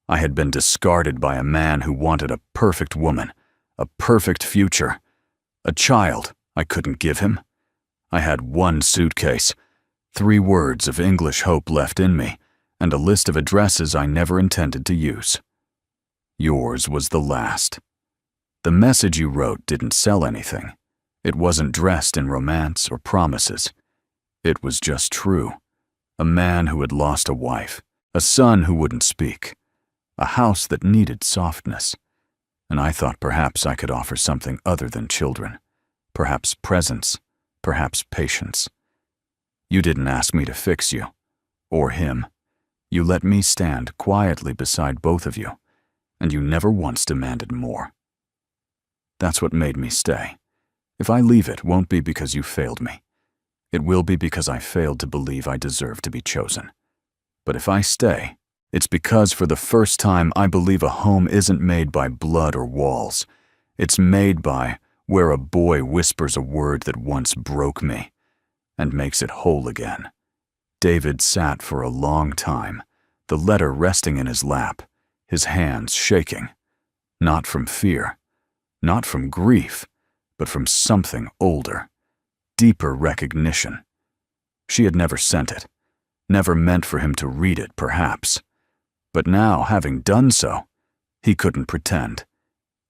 I had been discarded by a man who wanted a perfect woman, a perfect future, a child I couldn't give him. I had one suitcase, 3 words of English hope left in me, and a list of addresses I never intended to use. Yours was the last. The message you wrote didn't sell anything. It wasn't dressed in romance or promises. It was just true. A man who had lost a wife, a son who wouldn't speak, a house that needed softness. And I thought perhaps I could offer something other than children, perhaps presence, perhaps patience. You didn't ask me to fix you, or him. You let me stand quietly beside both of you, and you never once demanded more. That's what made me stay. If I leave, it won't be because you failed me. It will be because I failed to believe I deserve to be chosen. But if I stay, it's because for the first time I believe a home isn't made by blood or walls. It's made by where a boy whispers a word that once broke me and makes it whole again. David sat for a long time, the letter resting in his lap, his hands shaking, not from fear, not from grief, but from something older, deeper recognition. She had never sent it, never meant for him to read it, perhaps. But now, having done so, he couldn't pretend.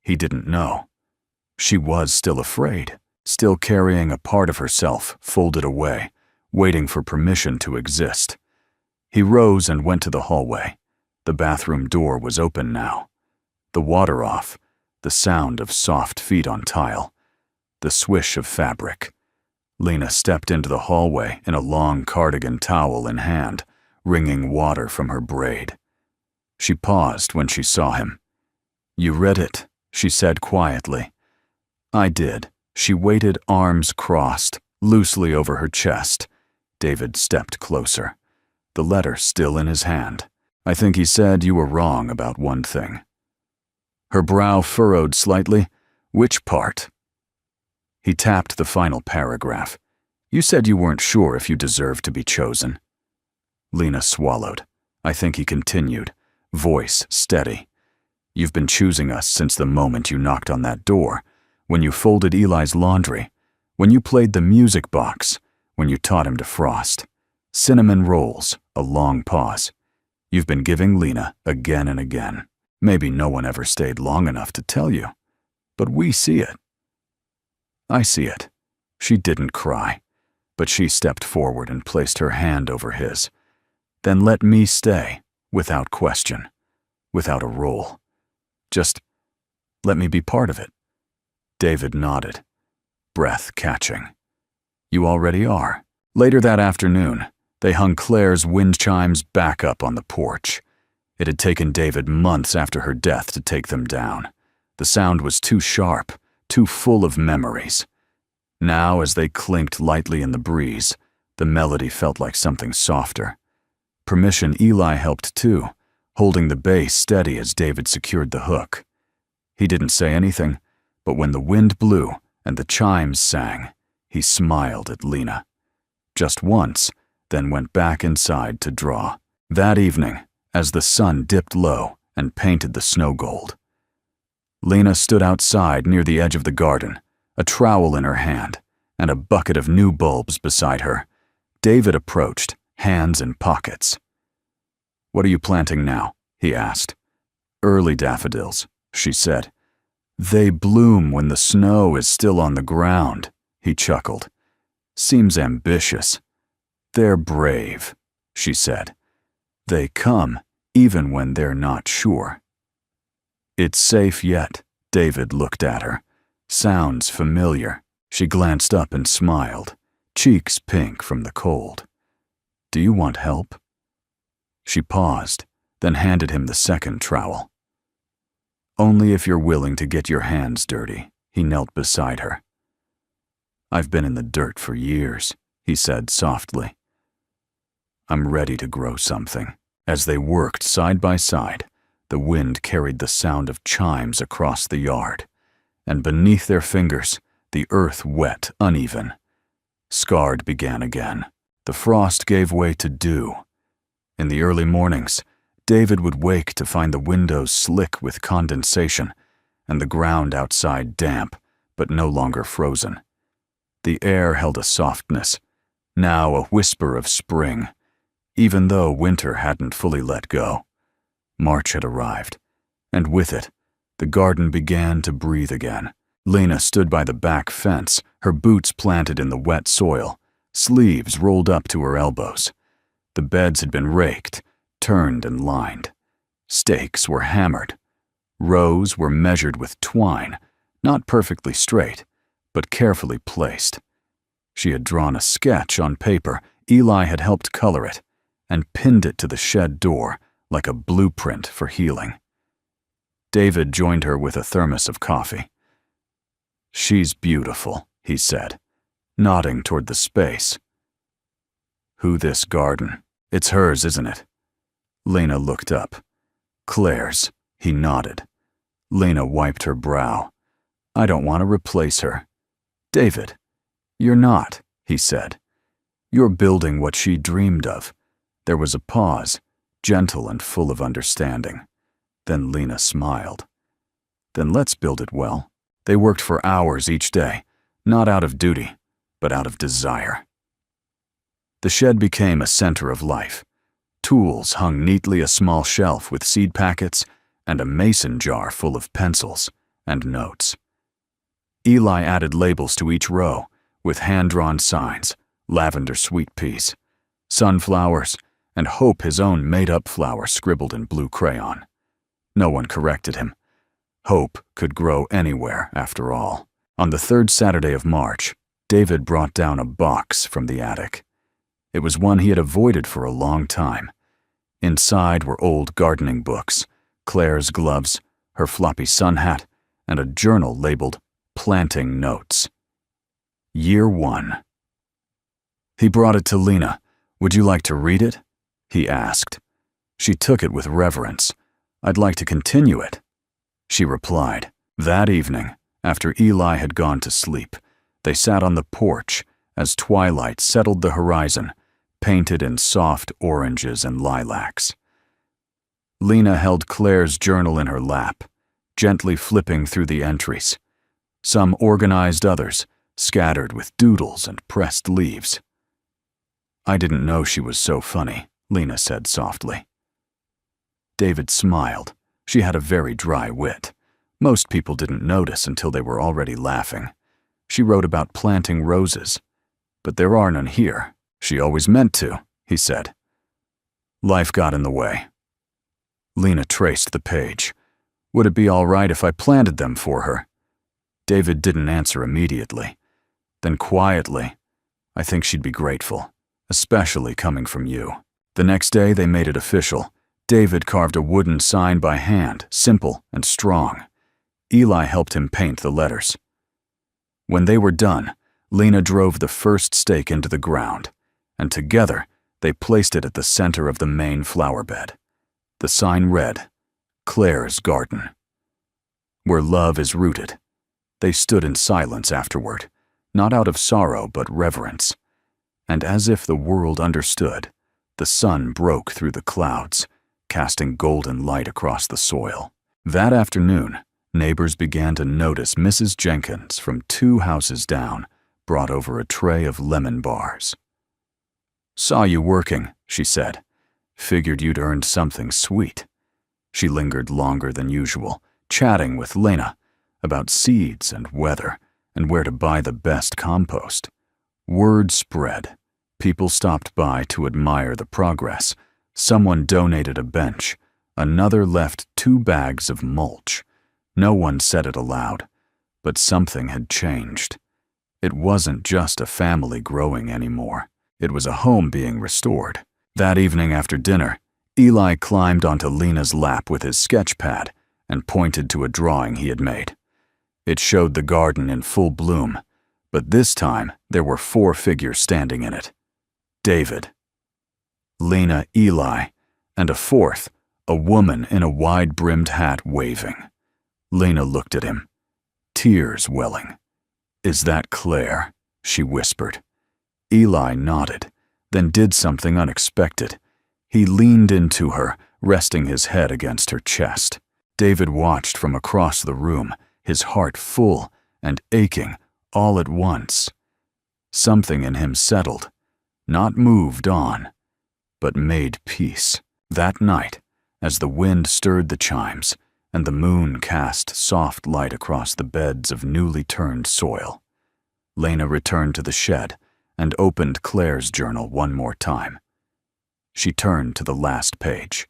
He didn't know. She was still afraid, still carrying a part of herself folded away, waiting for permission to exist. He rose and went to the hallway. The bathroom door was open now. The water off, the sound of soft feet on tile, the swish of fabric. Lena stepped into the hallway in a long cardigan towel in hand, wringing water from her braid. She paused when she saw him. "You read it," she said quietly. "I did." She waited, arms crossed, loosely over her chest. David stepped closer, the letter still in his hand. "I think he said you were wrong about one thing." Her brow furrowed slightly. "Which part?" He tapped the final paragraph. "You said you weren't sure if you deserved to be chosen." Lena swallowed. I think he continued, voice steady. "You've been choosing us since the moment you knocked on that door, when you folded Eli's laundry, when you played the music box, when you taught him to frost. Cinnamon rolls," a long pause. "You've been giving Lena again and again. Maybe no one ever stayed long enough to tell you, but we see it." "I see it." She didn't cry, but she stepped forward and placed her hand over his. "Then let me stay, without question, without a role. Just let me be part of it." David nodded, breath catching. "You already are." Later that afternoon, they hung Claire's wind chimes back up on the porch. It had taken David months after her death to take them down. The sound was too sharp, too full of memories. Now, as they clinked lightly in the breeze, the melody felt like something softer. Permission Eli helped too, holding the bass steady as David secured the hook. He didn't say anything, but when the wind blew and the chimes sang, he smiled at Lena. Just once, then went back inside to draw. That evening, as the sun dipped low and painted the snow gold, Lena stood outside near the edge of the garden, a trowel in her hand and a bucket of new bulbs beside her. David approached, hands in pockets. "What are you planting now?" he asked. "Early daffodils," she said. "They bloom when the snow is still on the ground," he chuckled. "Seems ambitious." "They're brave," she said. "They come even when they're not sure." "It's safe yet." David looked at her. "Sounds familiar." She glanced up and smiled, cheeks pink from the cold. "Do you want help?" She paused, then handed him the second trowel. "Only if you're willing to get your hands dirty." He knelt beside her. "I've been in the dirt for years," he said softly. "I'm ready to grow something." As they worked side by side, the wind carried the sound of chimes across the yard, and beneath their fingers, the earth wet, uneven. Scarred began again. The frost gave way to dew. In the early mornings, David would wake to find the windows slick with condensation and the ground outside damp, but no longer frozen. The air held a softness, now a whisper of spring, even though winter hadn't fully let go. March had arrived, and with it, the garden began to breathe again. Lena stood by the back fence, her boots planted in the wet soil, sleeves rolled up to her elbows. The beds had been raked, turned and lined. Stakes were hammered. Rows were measured with twine, not perfectly straight, but carefully placed. She had drawn a sketch on paper, Eli had helped color it, and pinned it to the shed door like a blueprint for healing. David joined her with a thermos of coffee. "She's beautiful," he said, nodding toward the space. "Who this garden? It's hers, isn't it?" Lena looked up. "Claire's," he nodded. Lena wiped her brow. "I don't want to replace her." "David, you're not," he said. "You're building what she dreamed of." There was a pause, gentle and full of understanding. Then Lena smiled. "Then let's build it well." They worked for hours each day, not out of duty, but out of desire. The shed became a center of life. Tools hung neatly, a small shelf with seed packets, and a mason jar full of pencils and notes. Eli added labels to each row, with hand-drawn signs, lavender sweet peas, sunflowers, and Hope, his own made-up flower scribbled in blue crayon. No one corrected him. Hope could grow anywhere, after all. On the third Saturday of March, David brought down a box from the attic. It was one he had avoided for a long time. Inside were old gardening books, Claire's gloves, her floppy sun hat, and a journal labeled Planting Notes. Year 1. He brought it to Lena. "Would you like to read it?" he asked. She took it with reverence. "I'd like to continue it," she replied. That evening, after Eli had gone to sleep, they sat on the porch as twilight settled the horizon, painted in soft oranges and lilacs. Lena held Claire's journal in her lap, gently flipping through the entries. Some organized, others scattered with doodles and pressed leaves. "I didn't know she was so funny," Lena said softly. David smiled. She had a very dry wit. Most people didn't notice until they were already laughing. She wrote about planting roses. "But there are none here." "She always meant to," he said. "Life got in the way." Lena traced the page. "Would it be all right if I planted them for her?" David didn't answer immediately. Then quietly, "I think she'd be grateful, especially coming from you." The next day they made it official. David carved a wooden sign by hand, simple and strong. Eli helped him paint the letters. When they were done, Lena drove the first stake into the ground, and together they placed it at the center of the main flower bed. The sign read, "Claire's Garden." Where love is rooted. They stood in silence afterward, not out of sorrow but reverence. And as if the world understood, the sun broke through the clouds, casting golden light across the soil. That afternoon, neighbors began to notice Mrs. Jenkins from 2 houses down brought over a tray of lemon bars. "Saw you working," she said. "Figured you'd earned something sweet." She lingered longer than usual, chatting with Lena about seeds and weather and where to buy the best compost. Word spread. People stopped by to admire the progress. Someone donated a bench. Another left 2 bags of mulch. No one said it aloud, but something had changed. It wasn't just a family growing anymore. It was a home being restored. That evening after dinner, Eli climbed onto Lena's lap with his sketch pad and pointed to a drawing he had made. It showed the garden in full bloom, but this time there were 4 figures standing in it. David, Lena, Eli, and a 4th, a woman in a wide-brimmed hat waving. Lena looked at him, tears welling. "Is that Claire?" she whispered. Eli nodded, then did something unexpected. He leaned into her, resting his head against her chest. David watched from across the room, his heart full and aching all at once. Something in him settled, not moved on, but made peace. That night, as the wind stirred the chimes and the moon cast soft light across the beds of newly turned soil, Lena returned to the shed and opened Claire's journal one more time. She turned to the last page,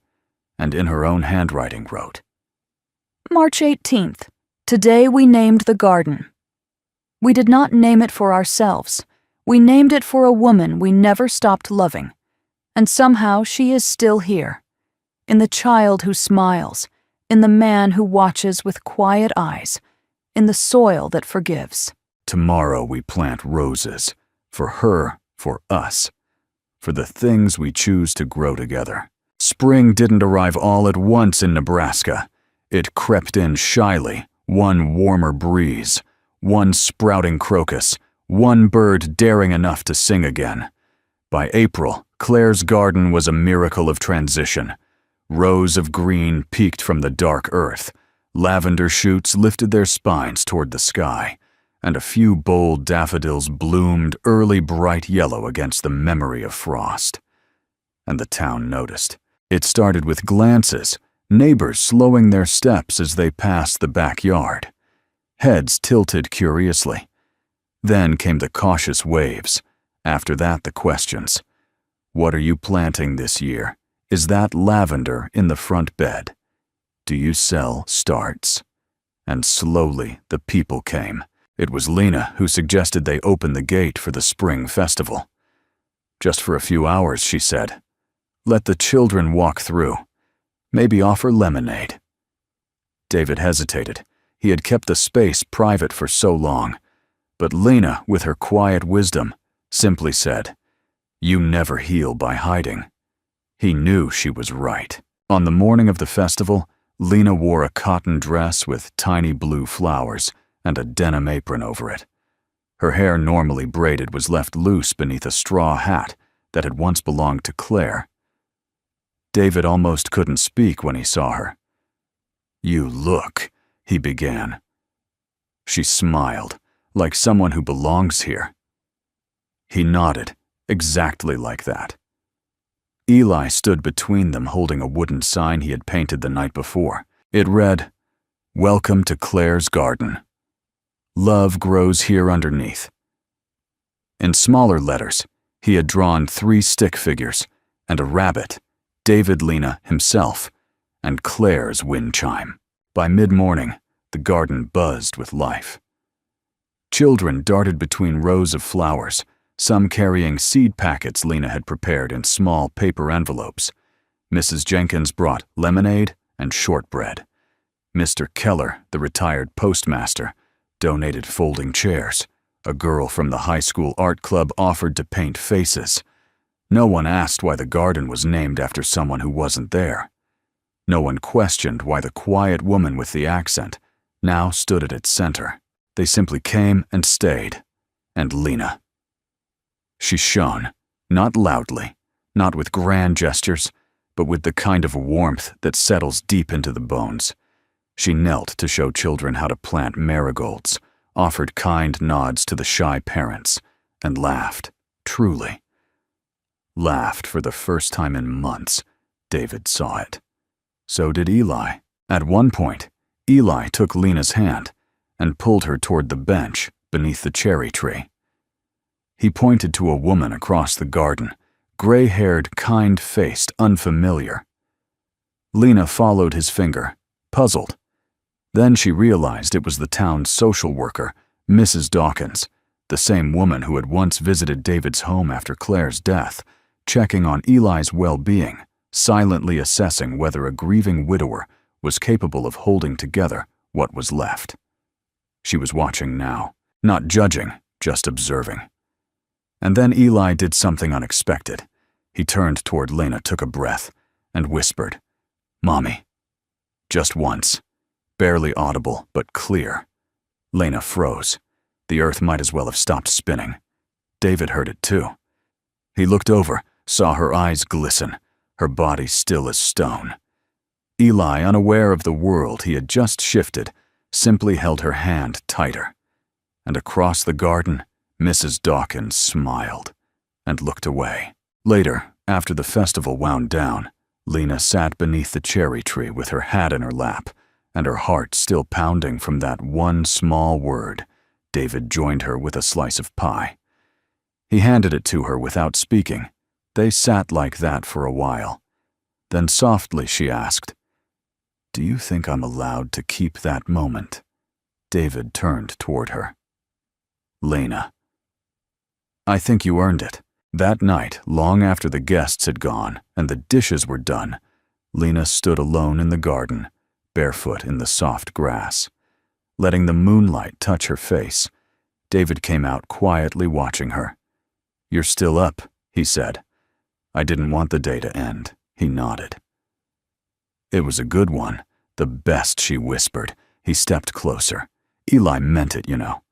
and in her own handwriting wrote, March 18th. Today we named the garden. We did not name it for ourselves. We named it for a woman we never stopped loving. And somehow she is still here. In the child who smiles, in the man who watches with quiet eyes, in the soil that forgives. Tomorrow we plant roses, for her, for us, for the things we choose to grow together. Spring didn't arrive all at once in Nebraska. It crept in shyly, one warmer breeze, one sprouting crocus, one bird daring enough to sing again. By April, Claire's garden was a miracle of transition. Rows of green peeked from the dark earth. Lavender shoots lifted their spines toward the sky, and a few bold daffodils bloomed early bright yellow against the memory of frost. And the town noticed. It started with glances, neighbors slowing their steps as they passed the backyard. Heads tilted curiously. Then came the cautious waves. After that, the questions. What are you planting this year? Is that lavender in the front bed? Do you sell starts? And slowly the people came. It was Lena who suggested they open the gate for the spring festival. Just for a few hours, she said. Let the children walk through. Maybe offer lemonade. David hesitated. He had kept the space private for so long. But Lena, with her quiet wisdom, simply said, You never heal by hiding. He knew she was right. On the morning of the festival, Lena wore a cotton dress with tiny blue flowers and a denim apron over it. Her hair, normally braided, was left loose beneath a straw hat that had once belonged to Claire. David almost couldn't speak when he saw her. You look, he began. She smiled, like someone who belongs here. He nodded, exactly like that. Eli stood between them holding a wooden sign he had painted the night before. It read, Welcome to Claire's garden. Love grows here underneath. In smaller letters, he had drawn 3 stick figures and a rabbit, David Lena himself, and Claire's wind chime. By mid-morning, the garden buzzed with life. Children darted between rows of flowers, some carrying seed packets Lena had prepared in small paper envelopes. Mrs. Jenkins brought lemonade and shortbread. Mr. Keller, the retired postmaster, donated folding chairs. A girl from the high school art club offered to paint faces. No one asked why the garden was named after someone who wasn't there. No one questioned why the quiet woman with the accent now stood at its center. They simply came and stayed. And Lena. She shone, not loudly, not with grand gestures, but with the kind of warmth that settles deep into the bones. She knelt to show children how to plant marigolds, offered kind nods to the shy parents, and laughed, truly. Laughed for the first time in months. David saw it. So did Eli. At one point, Eli took Lena's hand and pulled her toward the bench beneath the cherry tree. He pointed to a woman across the garden, gray-haired, kind-faced, unfamiliar. Lena followed his finger, puzzled. Then she realized it was the town's social worker, Mrs. Dawkins, the same woman who had once visited David's home after Claire's death, checking on Eli's well-being, silently assessing whether a grieving widower was capable of holding together what was left. She was watching now, not judging, just observing. And then Eli did something unexpected. He turned toward Lena, took a breath, and whispered, Mommy. Just once. Barely audible, but clear. Lena froze. The earth might as well have stopped spinning. David heard it too. He looked over, saw her eyes glisten, her body still as stone. Eli, unaware of the world he had just shifted, simply held her hand tighter. And across the garden, Mrs. Dawkins smiled and looked away. Later, after the festival wound down, Lena sat beneath the cherry tree with her hat in her lap, and her heart still pounding from that one small word. David joined her with a slice of pie. He handed it to her without speaking. They sat like that for a while. Then softly she asked, Do you think I'm allowed to keep that moment? David turned toward her. Lena. I think you earned it. That night, long after the guests had gone and the dishes were done, Lena stood alone in the garden, barefoot in the soft grass. Letting the moonlight touch her face, David came out quietly watching her. You're still up, he said. I didn't want the day to end, he nodded. It was a good one, the best, she whispered. He stepped closer. Eli meant it, you know.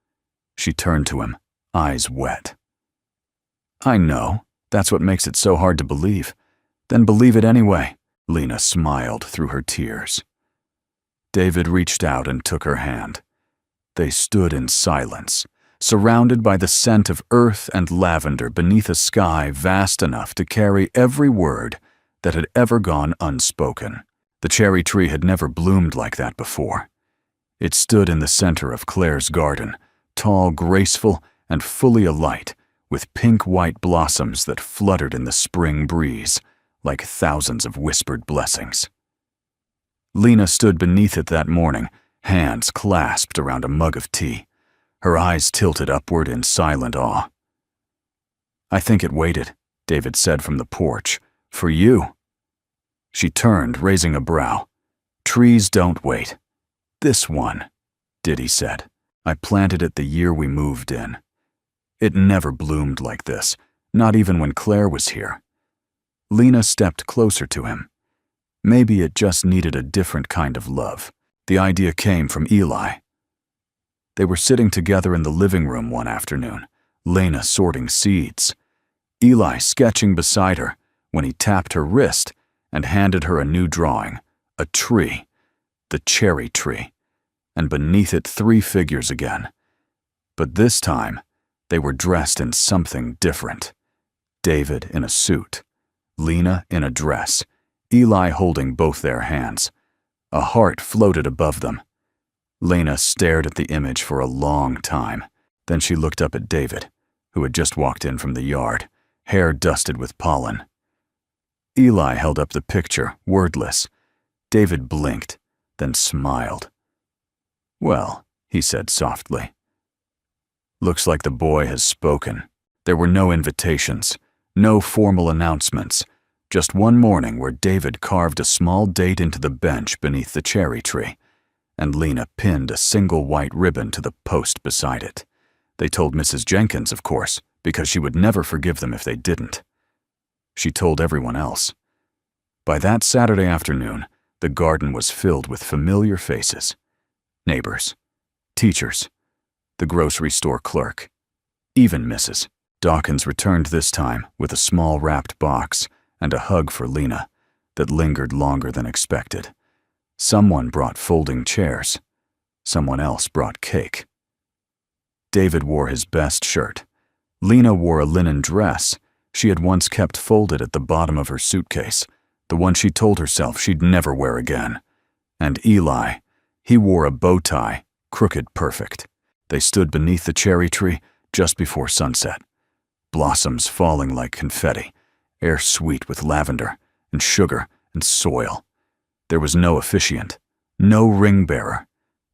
She turned to him, eyes wet. I know. That's what makes it so hard to believe. Then believe it anyway. Lena smiled through her tears. David reached out and took her hand. They stood in silence, surrounded by the scent of earth and lavender beneath a sky vast enough to carry every word that had ever gone unspoken. The cherry tree had never bloomed like that before. It stood in the center of Claire's garden, tall, graceful, and fully alight, with pink-white blossoms that fluttered in the spring breeze like thousands of whispered blessings. Lena stood beneath it that morning, hands clasped around a mug of tea, her eyes tilted upward in silent awe. "I think it waited," David said from the porch, "for you." She turned, raising a brow. "Trees don't wait. This one," Diddy said. "I planted it the year we moved in. It never bloomed like this, not even when Claire was here." Lena stepped closer to him. Maybe it just needed a different kind of love. The idea came from Eli. They were sitting together in the living room one afternoon, Lena sorting seeds, Eli sketching beside her when he tapped her wrist and handed her a new drawing, a tree, the cherry tree, and beneath it 3 figures again. But this time, they were dressed in something different. David in a suit, Lena in a dress, Eli holding both their hands. A heart floated above them. Lena stared at the image for a long time. Then she looked up at David, who had just walked in from the yard, hair dusted with pollen. Eli held up the picture, wordless. David blinked, then smiled. "Well," he said softly. "Looks like the boy has spoken." There were no invitations, no formal announcements, just one morning where David carved a small date into the bench beneath the cherry tree, and Lena pinned a single white ribbon to the post beside it. They told Mrs. Jenkins, of course, because she would never forgive them if they didn't. She told everyone else. By that Saturday afternoon, the garden was filled with familiar faces. Neighbors, teachers, the grocery store clerk, even Mrs. Dawkins returned this time with a small wrapped box and a hug for Lena that lingered longer than expected. Someone brought folding chairs. Someone else brought cake. David wore his best shirt. Lena wore a linen dress she had once kept folded at the bottom of her suitcase, the one she told herself she'd never wear again. And Eli, he wore a bow tie, crooked perfect. They stood beneath the cherry tree just before sunset. Blossoms falling like confetti, air sweet with lavender and sugar and soil. There was no officiant, no ring bearer,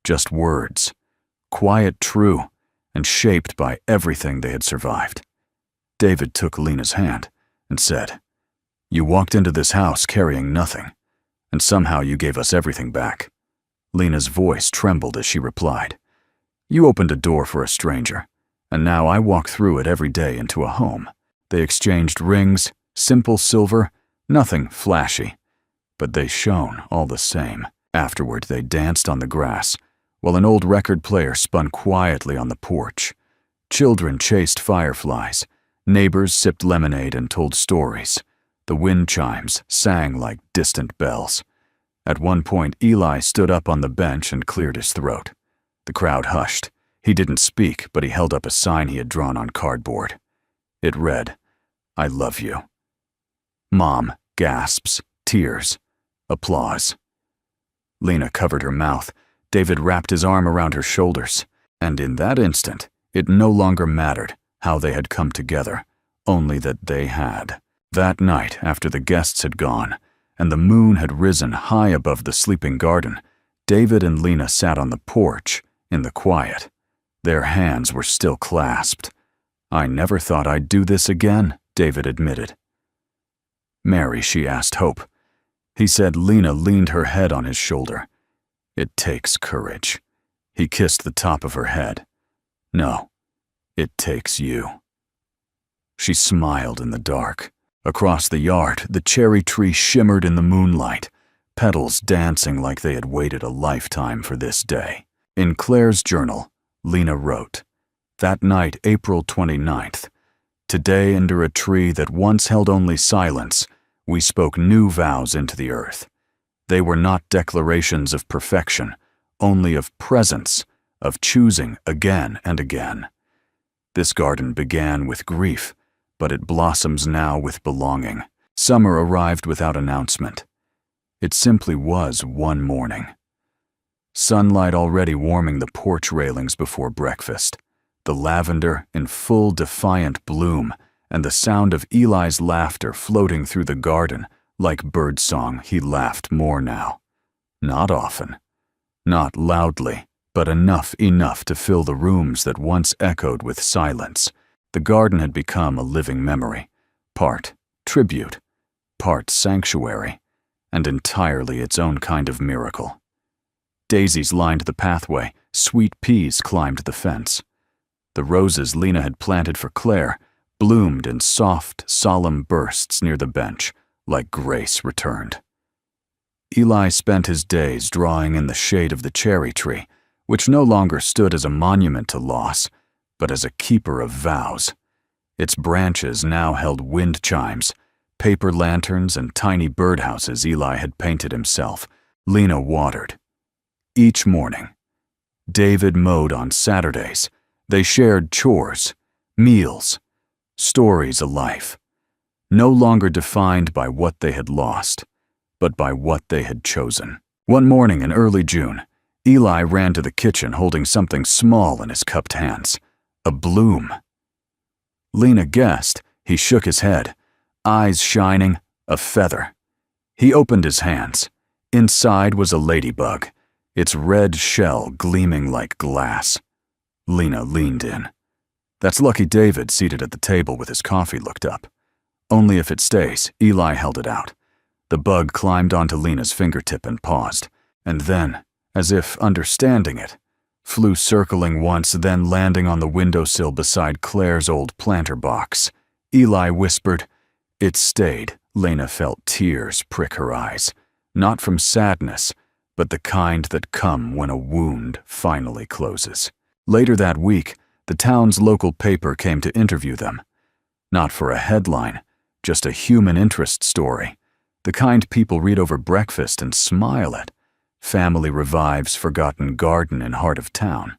just words, quiet, true, and shaped by everything they had survived. David took Lena's hand and said, "You walked into this house carrying nothing, and somehow you gave us everything back." Lena's voice trembled as she replied, "You opened a door for a stranger, and now I walk through it every day into a home." They exchanged rings, simple silver, nothing flashy, but they shone all the same. Afterward, they danced on the grass, while an old record player spun quietly on the porch. Children chased fireflies, neighbors sipped lemonade and told stories. The wind chimes sang like distant bells. At one point, Eli stood up on the bench and cleared his throat. The crowd hushed. He didn't speak, but he held up a sign he had drawn on cardboard. It read, "I love you." Mom gasps, tears, applause. Lena covered her mouth. David wrapped his arm around her shoulders, and in that instant, it no longer mattered how they had come together, only that they had. That night, after the guests had gone, and the moon had risen high above the sleeping garden, David and Lena sat on the porch, in the quiet. Their hands were still clasped. "I never thought I'd do this again," David admitted. "Mary," she asked Hope. He said Lena leaned her head on his shoulder. "It takes courage." He kissed the top of her head. "No, it takes you." She smiled in the dark. Across the yard, the cherry tree shimmered in the moonlight, petals dancing like they had waited a lifetime for this day. In Claire's journal, Lena wrote, "That night, April 29th, today under a tree that once held only silence, we spoke new vows into the earth. They were not declarations of perfection, only of presence, of choosing again and again. This garden began with grief, but it blossoms now with belonging. Summer arrived without announcement. It simply was one morning." sunlight already warming the porch railings before breakfast, the lavender in full defiant bloom, and the sound of Eli's laughter floating through the garden like birdsong. He laughed more now. Not often. Not loudly, but enough to fill the rooms that once echoed with silence. The garden had become a living memory, part tribute, part sanctuary, and entirely its own kind of miracle. Daisies lined the pathway, sweet peas climbed the fence. The roses Lena had planted for Claire bloomed in soft, solemn bursts near the bench, like grace returned. Eli spent his days drawing in the shade of the cherry tree, which no longer stood as a monument to loss, but as a keeper of vows. Its branches now held wind chimes, paper lanterns, and tiny birdhouses Eli had painted himself. Lena watered. Each morning. David mowed on Saturdays. They shared chores, meals, stories of life, no longer defined by what they had lost, but by what they had chosen. One morning in early June, Eli ran to the kitchen holding something small in his cupped hands, a bloom. Lena guessed. He shook his head, eyes shining, a feather. He opened his hands. Inside was a ladybug, its red shell gleaming like glass. Lena leaned in. That's lucky David, seated at the table with his coffee, looked up. Only if it stays. Eli held it out. The bug climbed onto Lena's fingertip and paused, and then, as if understanding it, flew circling once, then landing on the windowsill beside Claire's old planter box. Eli whispered. It stayed. Lena felt tears prick her eyes, not from sadness, but the kind that come when a wound finally closes. Later that week, the town's local paper came to interview them. Not for a headline, just a human interest story, the kind people read over breakfast and smile at. Family revives forgotten garden in heart of town.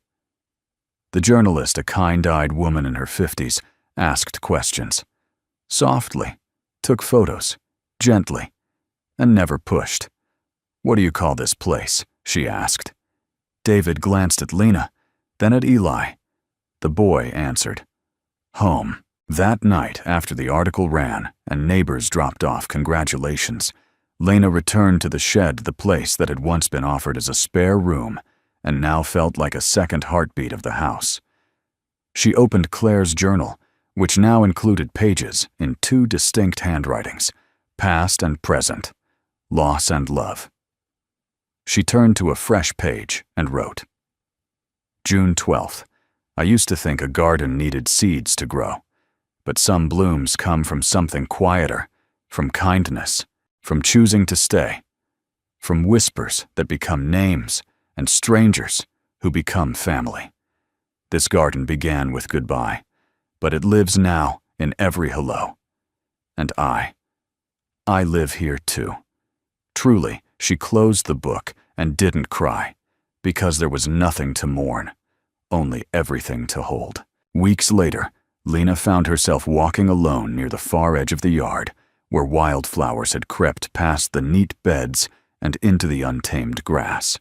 The journalist, a kind-eyed woman in her 50s, asked questions. Softly, took photos, gently, and never pushed. What do you call this place? She asked. David glanced at Lena, then at Eli. The boy answered, home. That night, after the article ran and neighbors dropped off congratulations, Lena returned to the shed, the place that had once been offered as a spare room and now felt like a second heartbeat of the house. She opened Claire's journal, which now included pages in two distinct handwritings, past and present, loss and love. She turned to a fresh page and wrote, June 12th. I used to think a garden needed seeds to grow, but some blooms come from something quieter, from kindness, from choosing to stay, from whispers that become names and strangers who become family. This garden began with goodbye, but it lives now in every hello. And I live here too. Truly, she closed the book and didn't cry, because there was nothing to mourn, only everything to hold. Weeks later, Lena found herself walking alone near the far edge of the yard, where wildflowers had crept past the neat beds and into the untamed grass.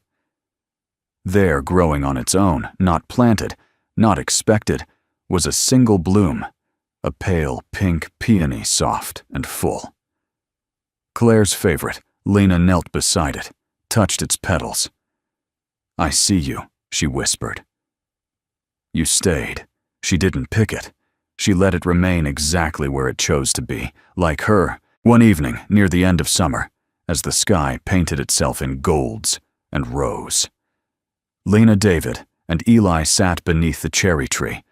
There, growing on its own, not planted, not expected, was a single bloom, a pale pink peony, soft and full. Claire's favorite, Lena knelt beside it, touched its petals. I see you, she whispered. You stayed. She didn't pick it. She let it remain exactly where it chose to be, like her, one evening near the end of summer, as the sky painted itself in golds and rose. Lena, David, and Eli sat beneath the cherry tree,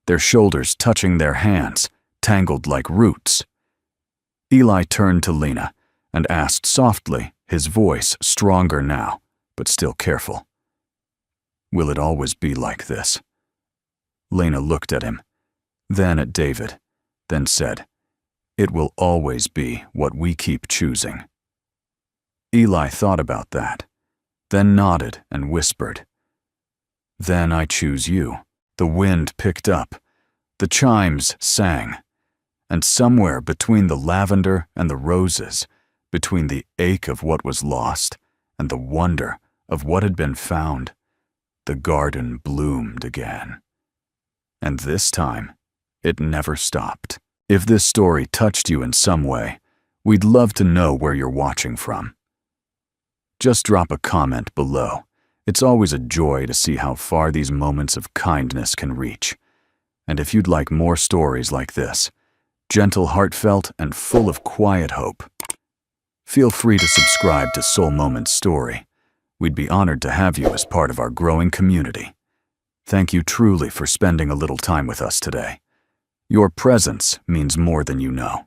their shoulders touching their hands, tangled like roots. Eli turned to Lena and asked softly, his voice stronger now, but still careful. Will it always be like this? Lena looked at him, then at David, then said, It will always be what we keep choosing. Eli thought about that, then nodded and whispered, Then I choose you. The wind picked up, the chimes sang, and somewhere between the lavender and the roses, between the ache of what was lost and the wonder of what had been found, the garden bloomed again. And this time, it never stopped. If this story touched you in some way, we'd love to know where you're watching from. Just drop a comment below. It's always a joy to see how far these moments of kindness can reach. And if you'd like more stories like this, gentle, heartfelt, and full of quiet hope, feel free to subscribe to Soul Moments Story. We'd be honored to have you as part of our growing community. Thank you truly for spending a little time with us today. Your presence means more than you know.